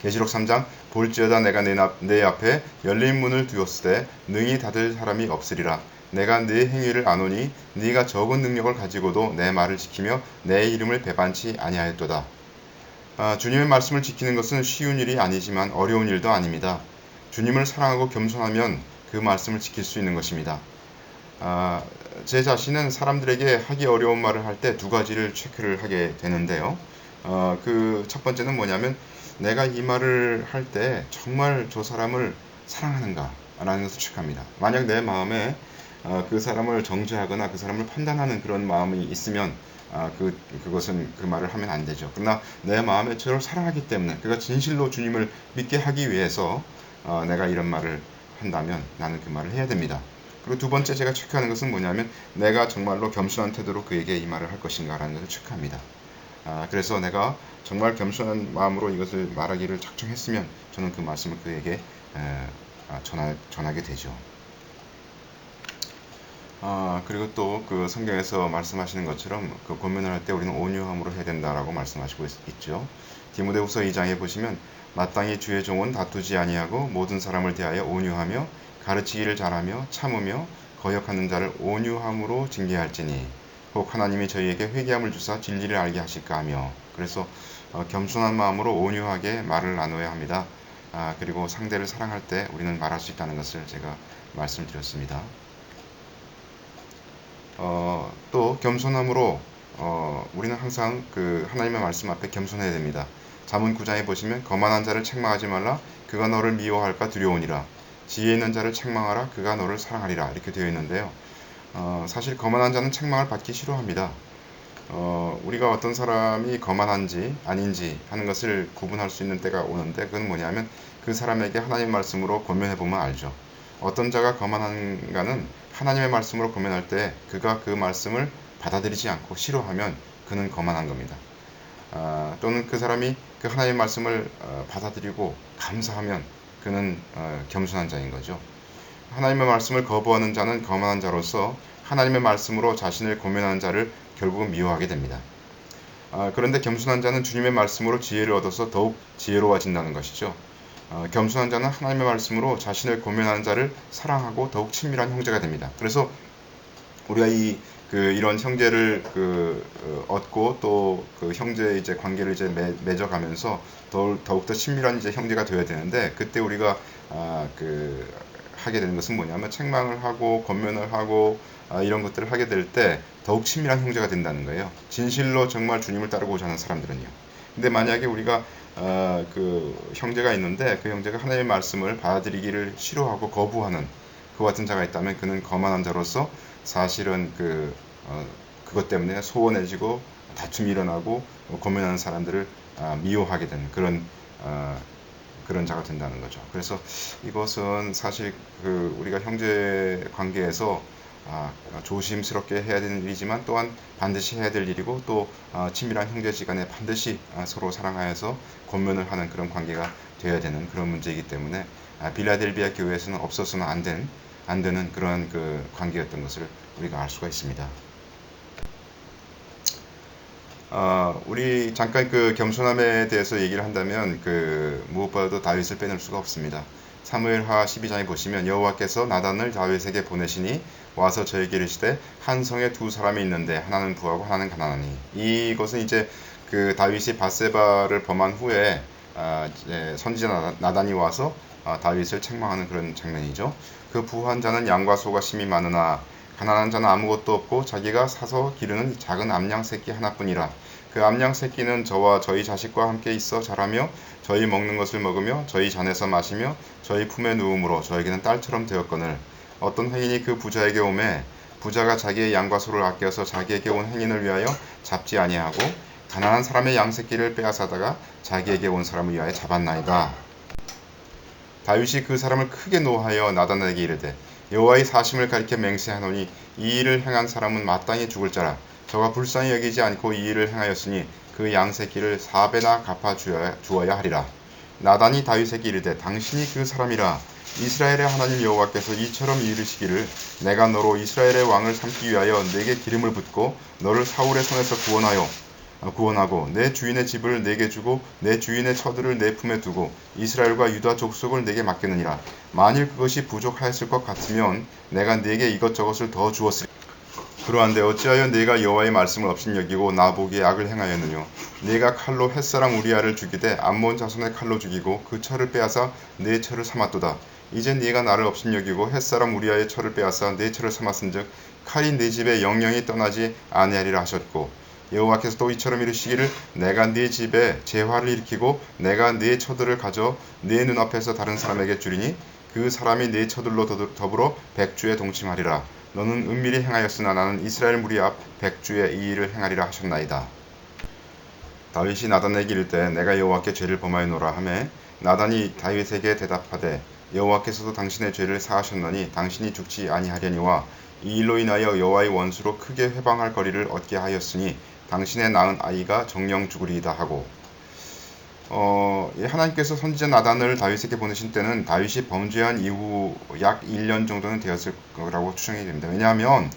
계시록 3장 볼지어다 내가 내 앞에 열린 문을 두었으되 능히 닫을 사람이 없으리라. 내가 네 행위를 아노니 네가 적은 능력을 가지고도 내 말을 지키며 내 이름을 배반치 아니하였도다. 주님의 말씀을 지키는 것은 쉬운 일이 아니지만 어려운 일도 아닙니다. 주님을 사랑하고 겸손하면 그 말씀을 지킬 수 있는 것입니다. 제 자신은 사람들에게 하기 어려운 말을 할 때 두 가지를 체크를 하게 되는데요. 그 첫 번째는 뭐냐면 내가 이 말을 할 때 정말 저 사람을 사랑하는가 라는 것을 체크합니다. 만약 내 마음에 그 사람을 정죄하거나 그 사람을 판단하는 그런 마음이 있으면 그것은 그 말을 하면 안 되죠. 그러나 내 마음에 저를 사랑하기 때문에 그가 진실로 주님을 믿게 하기 위해서 내가 이런 말을 한다면 나는 그 말을 해야 됩니다. 그리고 두 번째 제가 체크하는 것은 뭐냐면 내가 정말로 겸손한 태도로 그에게 이 말을 할 것인가 라는 것을 체크합니다. 그래서 내가 정말 겸손한 마음으로 이것을 말하기를 작정했으면 저는 그 말씀을 그에게 전하게 되죠. 그리고 또 그 성경에서 말씀하시는 것처럼 그 권면을 할 때 우리는 온유함으로 해야 된다라고 말씀하시고 있죠. 디모데후서 2장에 보시면 마땅히 주의 종은 다투지 아니하고 모든 사람을 대하여 온유하며 가르치기를 잘하며 참으며 거역하는 자를 온유함으로 징계할지니 혹 하나님이 저희에게 회개함을 주사 진리를 알게 하실까 하며. 그래서 겸손한 마음으로 온유하게 말을 나눠야 합니다. 그리고 상대를 사랑할 때 우리는 말할 수 있다는 것을 제가 말씀드렸습니다. 또 겸손함으로 우리는 항상 그 하나님의 말씀 앞에 겸손해야 됩니다. 잠언 9장에 보시면 거만한 자를 책망하지 말라 그가 너를 미워할까 두려우니라 지혜 있는 자를 책망하라 그가 너를 사랑하리라 이렇게 되어 있는데요. 사실 거만한 자는 책망을 받기 싫어합니다. 우리가 어떤 사람이 거만한지 아닌지 하는 것을 구분할 수 있는 때가 오는데 그건 뭐냐면 그 사람에게 하나님의 말씀으로 권면해보면 알죠. 어떤 자가 거만한가는 하나님의 말씀으로 권면할 때 그가 그 말씀을 받아들이지 않고 싫어하면 그는 거만한 겁니다. 또는 그 사람이 그 하나님의 말씀을 받아들이고 감사하면 그는 겸손한 자인 거죠. 하나님의 말씀을 거부하는 자는 거만한 자로서 하나님의 말씀으로 자신을 고면하는 자를 결국은 미워하게 됩니다. 그런데 겸손한 자는 주님의 말씀으로 지혜를 얻어서 더욱 지혜로워진다는 것이죠. 겸손한 자는 하나님의 말씀으로 자신을 고면하는 자를 사랑하고 더욱 친밀한 형제가 됩니다. 그래서 우리가 이런 형제를 얻고 또 그 형제의 이제 관계를 이제 맺어가면서 더욱더 친밀한 이제 형제가 되어야 되는데 그때 우리가 하게 되는 것은 뭐냐면 책망을 하고 권면을 하고 이런 것들을 하게 될 때 더욱 친밀한 형제가 된다는 거예요. 진실로 정말 주님을 따르고자 하는 사람들은요. 근데 만약에 우리가 그 형제가 있는데 그 형제가 하나님의 말씀을 받아들이기를 싫어하고 거부하는 그 같은 자가 있다면 그는 거만한 자로서 사실은 그것 때문에 소원해지고 다툼이 일어나고 고민하는 사람들을 미워하게 되는 그런 자가 된다는 거죠. 그래서 이것은 사실 우리가 형제 관계에서 조심스럽게 해야 되는 일이지만 또한 반드시 해야 될 일이고 또 친밀한 형제지간에 반드시 서로 사랑하여서 권면을 하는 그런 관계가 되어야 되는 그런 문제이기 때문에 빌라델비아 교회에서는 없어서는 안 되는 그런 관계였던 것을 우리가 알 수가 있습니다. 우리 잠깐 겸손함에 대해서 얘기를 한다면 무엇보다도 다윗을 빼놓을 수가 없습니다. 사무엘하 12장에 보시면 여호와께서 나단을 다윗에게 보내시니 와서 저에게 이르시되 한 성에 두 사람이 있는데 하나는 부하고 하나는 가난하니. 이것은 이제 그 다윗이 밧세바를 범한 후에 이제 선지자 나단이 와서 다윗을 책망하는 그런 장면이죠. 그 부한 자는 양과 소가 심이 많으나 가난한 자는 아무것도 없고 자기가 사서 기르는 작은 암양 새끼 하나뿐이라. 그 암양 새끼는 저와 저희 자식과 함께 있어 자라며 저희 먹는 것을 먹으며 저희 잔에서 마시며 저희 품에 누움으로 저에게는 딸처럼 되었거늘 어떤 행인이 그 부자에게 오매 부자가 자기의 양과 소를 아껴서 자기에게 온 행인을 위하여 잡지 아니하고 가난한 사람의 양 새끼를 빼앗아다가 자기에게 온 사람을 위하여 잡았나이다. 다윗이 그 사람을 크게 노하여 나단에게 이르되 여호와의 사심을 가리켜 맹세하노니 이 일을 행한 사람은 마땅히 죽을 자라. 저가 불쌍히 여기지 않고 이 일을 행하였으니 그 양 새끼를 4배나 갚아 주어야 하리라. 나단이 다윗에게 이르되 당신이 그 사람이라. 이스라엘의 하나님 여호와께서 이처럼 이르시기를 내가 너로 이스라엘의 왕을 삼기 위하여 내게 기름을 붓고 너를 사울의 손에서 구원하고 내 주인의 집을 내게 주고 내 주인의 처들을 내 품에 두고 이스라엘과 유다 족속을 내게 맡겼느니라. 만일 그것이 부족하였을 것 같으면 내가 내게 이것저것을 더 주었으리. 그러한데 어찌하여 네가 여호와의 말씀을 업신여기고 나보기에 악을 행하였느뇨. 네가 칼로 햇사람 우리아를 죽이되 암몬 자손의 칼로 죽이고 그 철을 빼앗아 내 철을 삼았도다. 이제 네가 나를 업신여기고 햇사람 우리아의 철을 빼앗아 내 철을 삼았은즉 칼이 네 집에 영영이 떠나지 아니하리라 하셨고 여호와께서 또 이처럼 이르시기를 내가 네 집에 재화를 일으키고 내가 네 처들을 가져 네 눈앞에서 다른 사람에게 주리니 그 사람이 네 처들로 더불어 백주에 동침하리라. 너는 은밀히 행하였으나 나는 이스라엘 무리 앞 백주에 이 일을 행하리라 하셨나이다. 다윗이 나단에게 이르되 내가 여호와께 죄를 범하였노라 하매 나단이 다윗에게 대답하되 여호와께서도 당신의 죄를 사하셨나니 당신이 죽지 아니하려니와 이 일로 인하여 여호와의 원수로 크게 회방할 거리를 얻게 하였으니 당신의 낳은 아이가 정령 죽으리이다 하고 하나님께서 선지자 나단을 다윗에게 보내신 때는 다윗이 범죄한 이후 약 1년 정도는 되었을 거라고 추정이 됩니다. 왜냐하면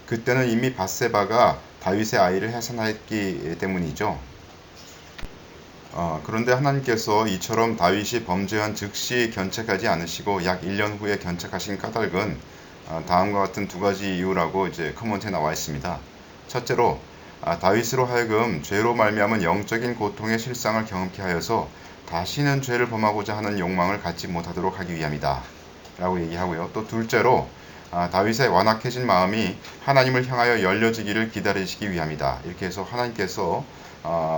그때는 이미 밧세바가 다윗의 아이를 해산했기 때문이죠. 그런데 하나님께서 이처럼 다윗이 범죄한 즉시 견책하지 않으시고 약 1년 후에 견책하신 까닭은 다음과 같은 두 가지 이유라고 이제 커먼트에 나와 있습니다. 첫째로 다윗으로 하여금 죄로 말미암은 영적인 고통의 실상을 경험케 하여서 다시는 죄를 범하고자 하는 욕망을 갖지 못하도록 하기 위함이다 라고 얘기하고요. 또 둘째로 다윗의 완악해진 마음이 하나님을 향하여 열려지기를 기다리시기 위함이다. 이렇게 해서 하나님께서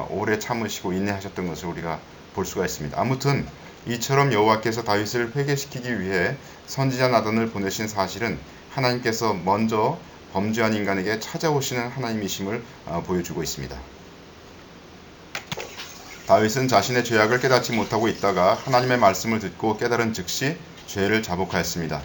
오래 참으시고 인내하셨던 것을 우리가 볼 수가 있습니다. 아무튼 이처럼 여호와께서 다윗을 회개시키기 위해 선지자 나단을 보내신 사실은 하나님께서 먼저 범죄한 인간에게 찾아오시는 하나님이심을 보여주고 있습니다. 다윗은 자신의 죄악을 깨닫지 못하고 있다가 하나님의 말씀을 듣고 깨달은 즉시 죄를 자복하였습니다.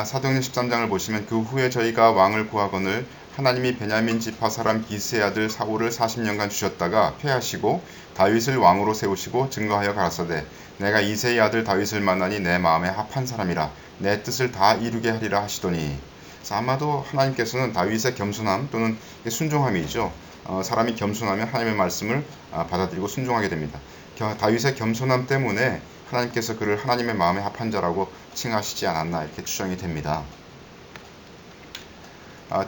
사도행전 13장을 보시면 그 후에 저희가 왕을 구하거늘 하나님이 베냐민 지파 사람 기스의 아들 사울을 40년간 주셨다가 패하시고 다윗을 왕으로 세우시고 증거하여 가라사대 내가 이새의 아들 다윗을 만나니 내 마음에 합한 사람이라 내 뜻을 다 이루게 하리라 하시더니 아마도 하나님께서는 다윗의 겸손함 또는 순종함이죠. 사람이 겸손하면 하나님의 말씀을 받아들이고 순종하게 됩니다. 다윗의 겸손함 때문에 하나님께서 그를 하나님의 마음에 합한 자라고 칭하시지 않았나 이렇게 추정이 됩니다.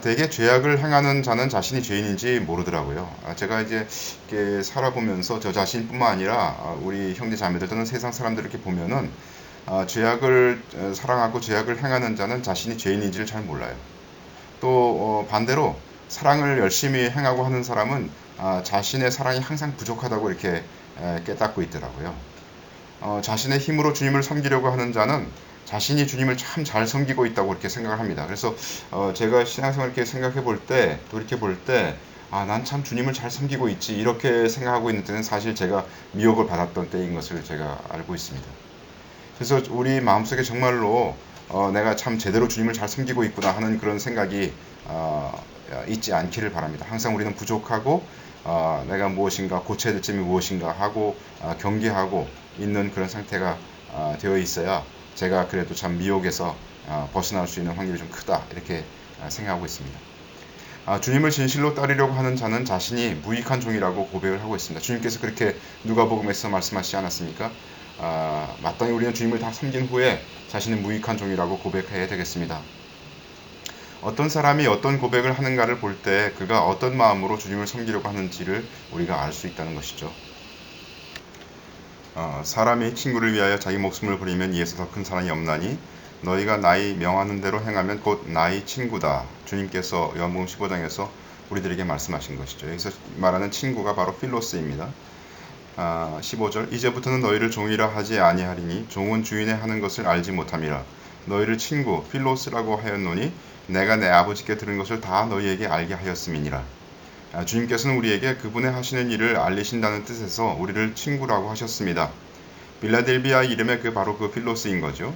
대개 죄악을 행하는 자는 자신이 죄인인지 모르더라고요. 제가 이제 이렇게 살아보면서 저 자신뿐만 아니라 우리 형제 자매들 또는 세상 사람들 이렇게 보면은 죄악을 사랑하고 죄악을 행하는 자는 자신이 죄인인지를 잘 몰라요. 또 반대로 사랑을 열심히 행하고 하는 사람은 자신의 사랑이 항상 부족하다고 이렇게 깨닫고 있더라고요. 자신의 힘으로 주님을 섬기려고 하는 자는 자신이 주님을 참 잘 섬기고 있다고 이렇게 생각을 합니다. 그래서 제가 신앙생활 이렇게 생각해 볼 때, 돌이켜 볼 때, 난 참 주님을 잘 섬기고 있지 이렇게 생각하고 있는 때는 사실 제가 미혹을 받았던 때인 것을 제가 알고 있습니다. 그래서 우리 마음속에 정말로 내가 참 제대로 주님을 잘 섬기고 있구나 하는 그런 생각이 있지 않기를 바랍니다. 항상 우리는 부족하고 내가 무엇인가 고쳐야 될 점이 무엇인가 하고 경계하고 있는 그런 상태가 되어 있어야 제가 그래도 참 미혹에서 벗어날 수 있는 확률이 좀 크다 이렇게 생각하고 있습니다. 주님을 진실로 따르려고 하는 자는 자신이 무익한 종이라고 고백을 하고 있습니다. 주님께서 그렇게 누가복음에서 말씀하시지 않았습니까? 마땅히 우리는 주님을 다 섬긴 후에 자신은 무익한 종이라고 고백해야 되겠습니다. 어떤 사람이 어떤 고백을 하는가를 볼 때 그가 어떤 마음으로 주님을 섬기려고 하는지를 우리가 알 수 있다는 것이죠. 사람이 친구를 위하여 자기 목숨을 버리면 이에서 더 큰 사랑이 없나니 너희가 나의 명하는 대로 행하면 곧 나의 친구다. 주님께서 요한복음 15장에서 우리들에게 말씀하신 것이죠. 여기서 말하는 친구가 바로 필로스입니다. 15절 이제부터는 너희를 종이라 하지 아니하리니 종은 주인의 하는 것을 알지 못함이라. 너희를 친구 필로스라고 하였노니 내가 내 아버지께 들은 것을 다 너희에게 알게 하였음이니라. 주님께서는 우리에게 그분의 하시는 일을 알리신다는 뜻에서 우리를 친구라고 하셨습니다. 빌라델비아 이름의 바로 그 필로스인 거죠.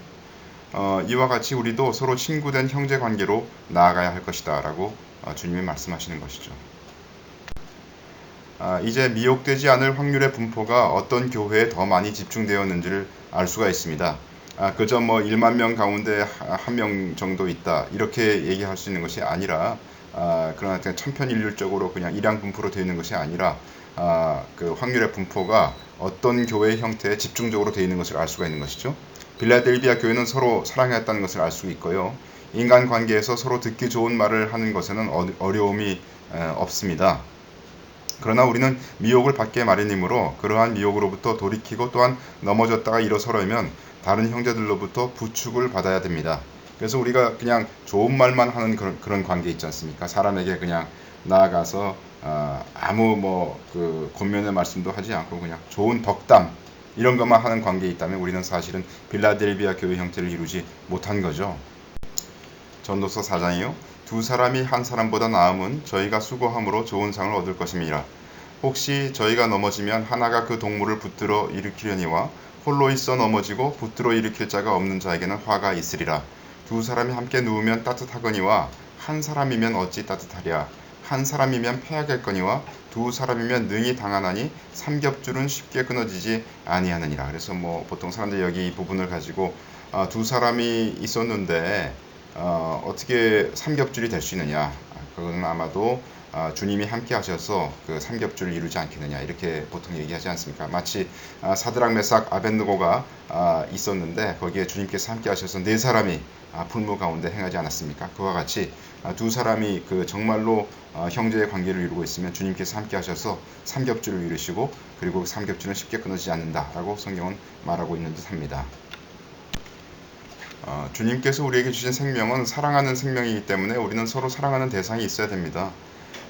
이와 같이 우리도 서로 친구된 형제 관계로 나아가야 할 것이다 라고 주님이 말씀하시는 것이죠. 이제 미혹되지 않을 확률의 분포가 어떤 교회에 더 많이 집중되었는지를 알 수가 있습니다. 그저 1만 명 가운데 1명 정도 있다 이렇게 얘기할 수 있는 것이 아니라 그러나 천편일률적으로 그냥 일양 분포로 되어 있는 것이 아니라 그 확률의 분포가 어떤 교회 형태에 집중적으로 되어 있는 것을 알 수가 있는 것이죠. 빌라델비아 교회는 서로 사랑했다는 것을 알 수 있고요. 인간 관계에서 서로 듣기 좋은 말을 하는 것에는 어려움이 없습니다. 그러나 우리는 미혹을 받게 마련이므로 그러한 미혹으로부터 돌이키고 또한 넘어졌다가 일어서려면 다른 형제들로부터 부축을 받아야 됩니다. 그래서 우리가 그냥 좋은 말만 하는 그런 관계 있지 않습니까? 사람에게 그냥 나아가서 아무 그 권면의 말씀도 하지 않고 그냥 좋은 덕담 이런 것만 하는 관계에 있다면 우리는 사실은 빌라델비아 교회 형태를 이루지 못한 거죠. 전도서 4장이요. 두 사람이 한 사람보다 나음은 저희가 수고함으로 좋은 상을 얻을 것임이라. 혹시 저희가 넘어지면 하나가 그 동물을 붙들어 일으키려니와 홀로 있어 넘어지고 붙들어 일으킬 자가 없는 자에게는 화가 있으리라. 두 사람이 함께 누우면 따뜻하거니와 한 사람이면 어찌 따뜻하랴. 한 사람이면 패하겠거니와 두 사람이면 능히 당하나니 삼겹줄은 쉽게 끊어지지 아니하느니라. 그래서 보통 사람들이 여기 이 부분을 가지고 두 사람이 있었는데 어떻게 삼겹줄이 될 수 있느냐. 그건 아마도 주님이 함께 하셔서 그 삼겹줄을 이루지 않겠느냐 이렇게 보통 얘기하지 않습니까? 마치 사드락 메삭 아벳느고가 있었는데 거기에 주님께서 함께 하셔서 네 사람이 풀무 가운데 행하지 않았습니까? 그와 같이 두 사람이 그 정말로 형제의 관계를 이루고 있으면 주님께서 함께 하셔서 삼겹줄을 이루시고 그리고 삼겹줄은 쉽게 끊어지지 않는다라고 성경은 말하고 있는 듯합니다. 주님께서 우리에게 주신 생명은 사랑하는 생명이기 때문에 우리는 서로 사랑하는 대상이 있어야 됩니다.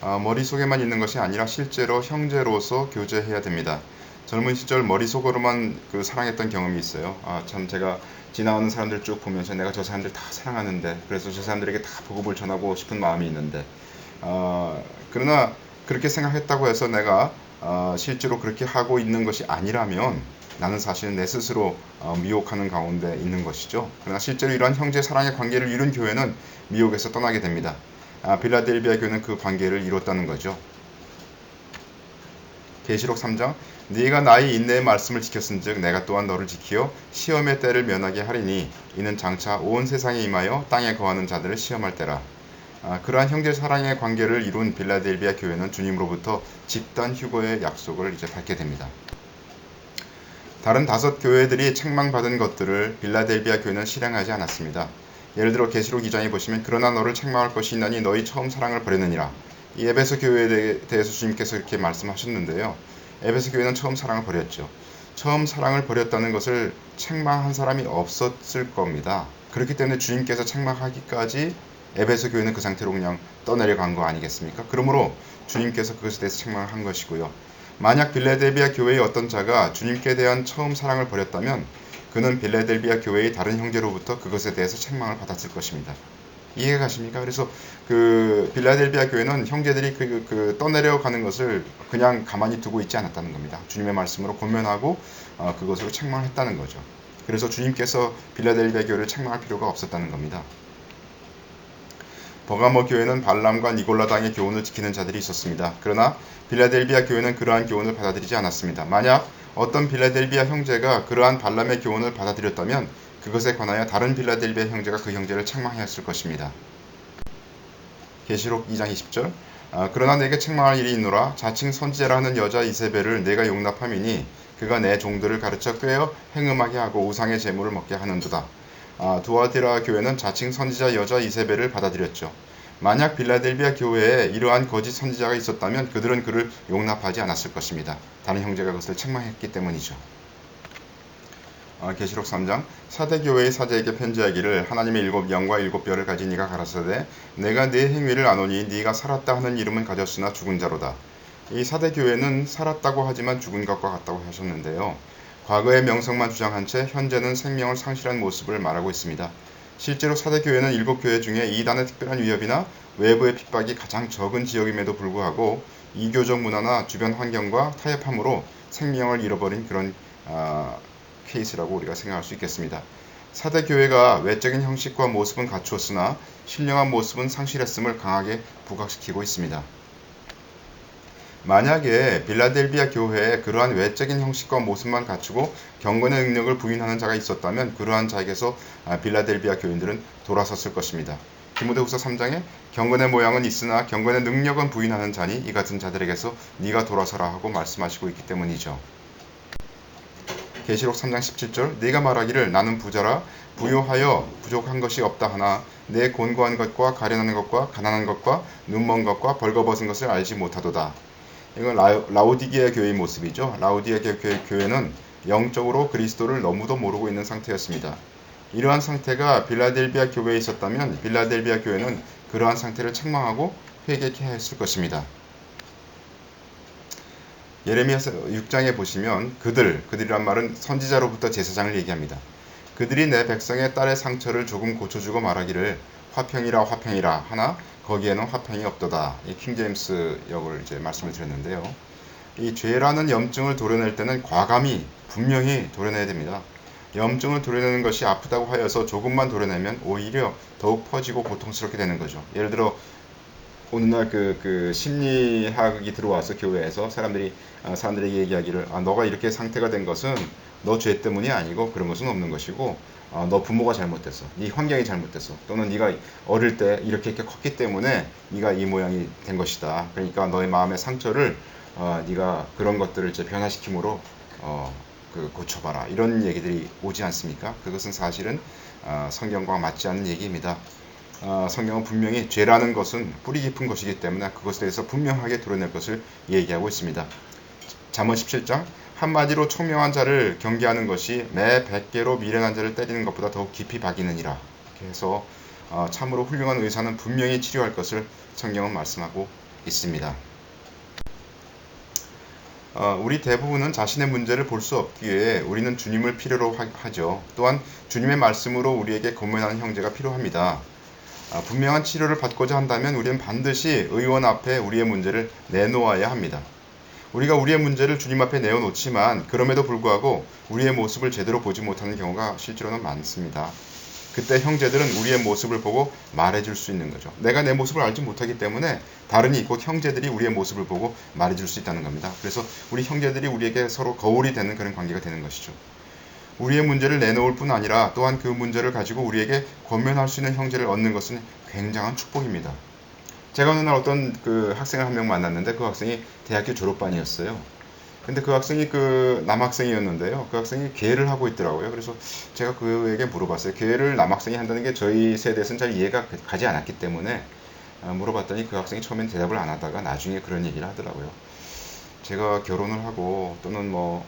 머릿속에만 있는 것이 아니라 실제로 형제로서 교제해야 됩니다. 젊은 시절 머릿속으로만 그 사랑했던 경험이 있어요. 참 제가 지나오는 사람들 쭉 보면서 내가 저 사람들 다 사랑하는데 그래서 저 사람들에게 다 복음을 전하고 싶은 마음이 있는데 그러나 그렇게 생각했다고 해서 내가 실제로 그렇게 하고 있는 것이 아니라면 나는 사실 내 스스로 미혹하는 가운데 있는 것이죠. 그러나 실제로 이러한 형제 사랑의 관계를 이룬 교회는 미혹에서 떠나게 됩니다. 빌라델비아 교회는 그 관계를 이뤘다는 거죠. 계시록 3장 네가 나의 인내의 말씀을 지켰은즉 내가 또한 너를 지키어 시험의 때를 면하게 하리니 이는 장차 온 세상에 임하여 땅에 거하는 자들을 시험할 때라. 그러한 형제 사랑의 관계를 이룬 빌라델비아 교회는 주님으로부터 집단 휴거의 약속을 이제 받게 됩니다. 다른 5 교회들이 책망받은 것들을 빌라델비아 교회는 실행하지 않았습니다. 예를 들어 계시록 2장에 보시면 그러나 너를 책망할 것이 있나니 너희 처음 사랑을 버렸느니라. 이 에베소 교회에 대해서 주님께서 이렇게 말씀하셨는데요. 에베소 교회는 처음 사랑을 버렸죠. 처음 사랑을 버렸다는 것을 책망한 사람이 없었을 겁니다. 그렇기 때문에 주님께서 책망하기까지 에베소 교회는 그 상태로 그냥 떠내려간 거 아니겠습니까? 그러므로 주님께서 그것에 대해서 책망을 한 것이고요. 만약 빌라델비아 교회의 어떤 자가 주님께 대한 처음 사랑을 버렸다면 그는 빌라델비아 교회의 다른 형제로부터 그것에 대해서 책망을 받았을 것입니다. 이해가 가십니까? 그래서 그 빌라델비아 교회는 형제들이 떠내려가는 것을 그냥 가만히 두고 있지 않았다는 겁니다. 주님의 말씀으로 권면하고 그것으로 책망을 했다는 거죠. 그래서 주님께서 빌라델비아 교회를 책망할 필요가 없었다는 겁니다. 버가모 교회는 발람과 니골라당의 교훈을 지키는 자들이 있었습니다. 그러나 빌라델비아 교회는 그러한 교훈을 받아들이지 않았습니다. 만약 어떤 빌라델비아 형제가 그러한 발람의 교훈을 받아들였다면 그것에 관하여 다른 빌라델비아 형제가 그 형제를 책망하였을 것입니다. 계시록 2장 20절 그러나 내게 책망할 일이 있노라. 자칭 선지자라 하는 여자 이세벨을 내가 용납함이니 그가 내 종들을 가르쳐 꿰어 행음하게 하고 우상의 제물을 먹게 하는도다. 두아디라 교회는 자칭 선지자 여자 이세벨을 받아들였죠. 만약 빌라델비아 교회에 이러한 거짓 선지자가 있었다면 그들은 그를 용납하지 않았을 것입니다. 다른 형제가 그것을 책망했기 때문이죠. 계시록 3장 사대교회의 사제에게 편지하기를 하나님의 일곱 영과 일곱 별을 가진 이가 가라사대 내가 네 행위를 아노니 네가 살았다 하는 이름은 가졌으나 죽은 자로다. 이 사대교회는 살았다고 하지만 죽은 것과 같다고 하셨는데요. 과거의 명성만 주장한 채 현재는 생명을 상실한 모습을 말하고 있습니다. 실제로 사대교회는 일곱 교회 중에 이단의 특별한 위협이나 외부의 핍박이 가장 적은 지역임에도 불구하고 이교적 문화나 주변 환경과 타협함으로 생명을 잃어버린 그런 케이스라고 우리가 생각할 수 있겠습니다. 사대교회가 외적인 형식과 모습은 갖추었으나 신령한 모습은 상실했음을 강하게 부각시키고 있습니다. 만약에 빌라델비아 교회에 그러한 외적인 형식과 모습만 갖추고 경건의 능력을 부인하는 자가 있었다면 그러한 자에게서 빌라델비아 교인들은 돌아섰을 것입니다. 디모데후서 3장에 경건의 모양은 있으나 경건의 능력은 부인하는 자니 이 같은 자들에게서 네가 돌아서라 하고 말씀하시고 있기 때문이죠. 계시록 3장 17절 네가 말하기를 나는 부자라 부요하여 부족한 것이 없다 하나 내 곤고한 것과 가련한 것과 가난한 것과 눈먼 것과 벌거벗은 것을 알지 못하도다. 이건 라오디게아 교회의 모습이죠. 라오디게아 교회는 영적으로 그리스도를 너무도 모르고 있는 상태였습니다. 이러한 상태가 빌라델비아 교회에 있었다면 빌라델비아 교회는 그러한 상태를 책망하고 회개케 했을 것입니다. 예레미야서 6장에 보시면 그들이란 말은 선지자로부터 제사장을 얘기합니다. 그들이 내 백성의 딸의 상처를 조금 고쳐주고 말하기를 화평이라 화평이라 하나 거기에는 화평이 없도다. 이 킹제임스 역을 이제 말씀을 드렸는데요. 이 죄라는 염증을 도려낼 때는 과감히 분명히 도려내야 됩니다. 염증을 도려내는 것이 아프다고 하여서 조금만 도려내면 오히려 더욱 퍼지고 고통스럽게 되는 거죠. 예를 들어 오늘날 그 심리학이 들어와서 교회에서 사람들에게 얘기하기를 너가 이렇게 상태가 된 것은 너 죄 때문이 아니고 그런 것은 없는 것이고 너 부모가 잘못됐어. 네 환경이 잘못됐어. 또는 네가 어릴 때 이렇게 컸기 때문에 네가 이 모양이 된 것이다. 그러니까 너의 마음의 상처를 네가 그런 것들을 이제 변화시킴으로 고쳐봐라. 이런 얘기들이 오지 않습니까? 그것은 사실은 성경과 맞지 않는 얘기입니다. 성경은 분명히 죄라는 것은 뿌리 깊은 것이기 때문에 그것에 대해서 분명하게 드러낼 것을 얘기하고 있습니다. 잠언 17장 한마디로 총명한 자를 경계하는 것이 매 100개로 미련한 자를 때리는 것보다 더욱 깊이 박이느니라. 이렇게 해서 참으로 훌륭한 의사는 분명히 치료할 것을 성경은 말씀하고 있습니다. 우리 대부분은 자신의 문제를 볼 수 없기에 우리는 주님을 필요로 하죠. 또한 주님의 말씀으로 우리에게 권면하는 형제가 필요합니다. 분명한 치료를 받고자 한다면 우리는 반드시 의원 앞에 우리의 문제를 내놓아야 합니다. 우리가 우리의 문제를 주님 앞에 내어놓지만 그럼에도 불구하고 우리의 모습을 제대로 보지 못하는 경우가 실제로는 많습니다. 그때 형제들은 우리의 모습을 보고 말해줄 수 있는 거죠. 내가 내 모습을 알지 못하기 때문에 다른이 곧 형제들이 우리의 모습을 보고 말해줄 수 있다는 겁니다. 그래서 우리 형제들이 우리에게 서로 거울이 되는 그런 관계가 되는 것이죠. 우리의 문제를 내놓을 뿐 아니라 또한 그 문제를 가지고 우리에게 권면할 수 있는 형제를 얻는 것은 굉장한 축복입니다. 제가 어느 날 어떤 그 학생을 한 명 만났는데 그 학생이 대학교 졸업반이었어요. 근데 그 학생이 그 남학생이었는데요. 그 학생이 계를 하고 있더라고요. 그래서 제가 그에게 물어봤어요. 계를 남학생이 한다는 게 저희 세대에서는 잘 이해가 가지 않았기 때문에 물어봤더니 그 학생이 처음엔 대답을 안 하다가 나중에 그런 얘기를 하더라고요. 제가 결혼을 하고 또는 뭐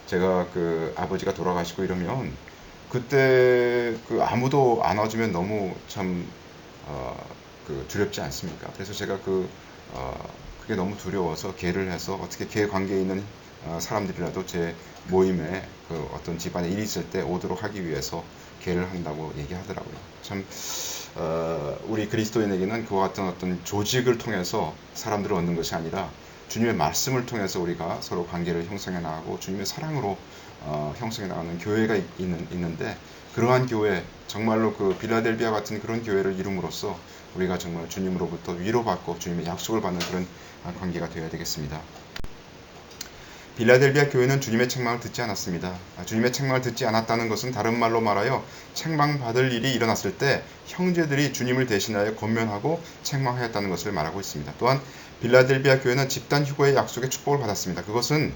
제가 그 아버지가 돌아가시고 이러면 그때 그 아무도 안 와주면 너무 참 두렵지 않습니까? 그래서 제가 그게 너무 두려워서 계를 해서 어떻게 계 관계에 있는 사람들이라도 제 모임에 그 어떤 집안에 일이 있을 때 오도록 하기 위해서 계를 한다고 얘기하더라고요. 참 우리 그리스도인에게는 그와 같은 어떤 조직을 통해서 사람들을 얻는 것이 아니라 주님의 말씀을 통해서 우리가 서로 관계를 형성해 나가고 주님의 사랑으로 형성해 나가는 교회가 있는데 그러한 교회 정말로 그 빌라델비아 같은 그런 교회를 이룸으로써 우리가 정말 주님으로부터 위로받고 주님의 약속을 받는 그런 관계가 되어야 되겠습니다. 빌라델비아 교회는 주님의 책망을 듣지 않았습니다. 주님의 책망을 듣지 않았다는 것은 다른 말로 말하여 책망받을 일이 일어났을 때 형제들이 주님을 대신하여 권면하고 책망하였다는 것을 말하고 있습니다. 또한 빌라델비아 교회는 집단 휴거의 약속의 축복을 받았습니다. 그것은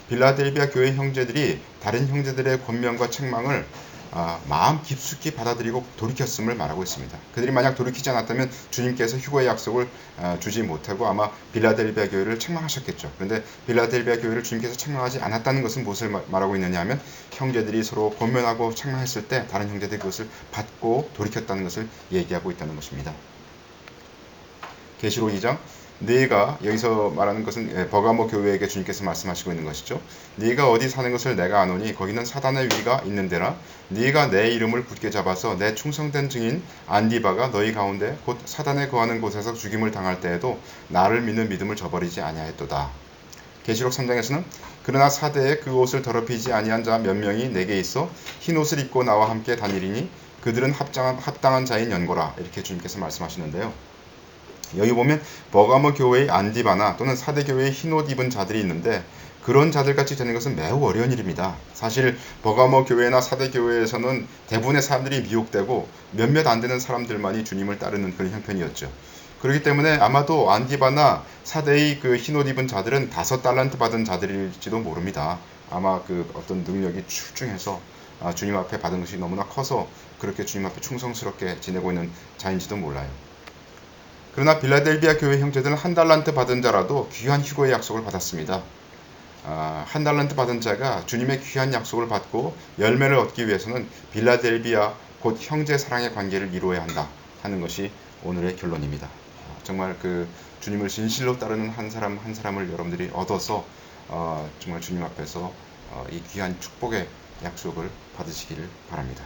빌라델비아 교회 형제들이 다른 형제들의 권면과 책망을 마음 깊숙이 받아들이고 돌이켰음을 말하고 있습니다. 그들이 만약 돌이키지 않았다면 주님께서 휴거의 약속을 주지 못하고 아마 빌라델비아 교회를 책망하셨겠죠. 그런데 빌라델비아 교회를 주님께서 책망하지 않았다는 것은 무엇을 말하고 있느냐 하면 형제들이 서로 권면하고 책망했을 때 다른 형제들이 그것을 받고 돌이켰다는 것을 얘기하고 있다는 것입니다. 계시록 2장 네가 여기서 말하는 것은 버가모 교회에게 주님께서 말씀하시고 있는 것이죠. 네가 어디 사는 것을 내가 아노니 거기는 사단의 위가 있는데라. 네가 내 이름을 굳게 잡아서 내 충성된 증인 안디바가 너희 가운데 곧 사단에 거하는 곳에서 죽임을 당할 때에도 나를 믿는 믿음을 저버리지 아니하였도다. 계시록 3장에서는 그러나 사대에 그 옷을 더럽히지 아니한 자 몇 명이 내게 있어 흰 옷을 입고 나와 함께 다니리니 그들은 합당한 자인 연고라. 이렇게 주님께서 말씀하시는데요. 여기 보면 버가모 교회의 안디바나 또는 사대 교회의 흰옷 입은 자들이 있는데 그런 자들같이 되는 것은 매우 어려운 일입니다. 사실 버가모 교회나 사대 교회에서는 대부분의 사람들이 미혹되고 몇몇 안 되는 사람들만이 주님을 따르는 그런 형편이었죠. 그렇기 때문에 아마도 안디바나 사대의 그 흰옷 입은 자들은 5달란트 받은 자들일지도 모릅니다. 아마 그 어떤 능력이 출중해서 주님 앞에 받은 것이 너무나 커서 그렇게 주님 앞에 충성스럽게 지내고 있는 자인지도 몰라요. 그러나 빌라델비아 교회 형제들은 1달란트 받은 자라도 귀한 휴거의 약속을 받았습니다. 1달란트 받은 자가 주님의 귀한 약속을 받고 열매를 얻기 위해서는 빌라델비아 곧 형제 사랑의 관계를 이루어야 한다 하는 것이 오늘의 결론입니다. 정말 그 주님을 진실로 따르는 한 사람 한 사람을 여러분들이 얻어서 정말 주님 앞에서 이 귀한 축복의 약속을 받으시기를 바랍니다.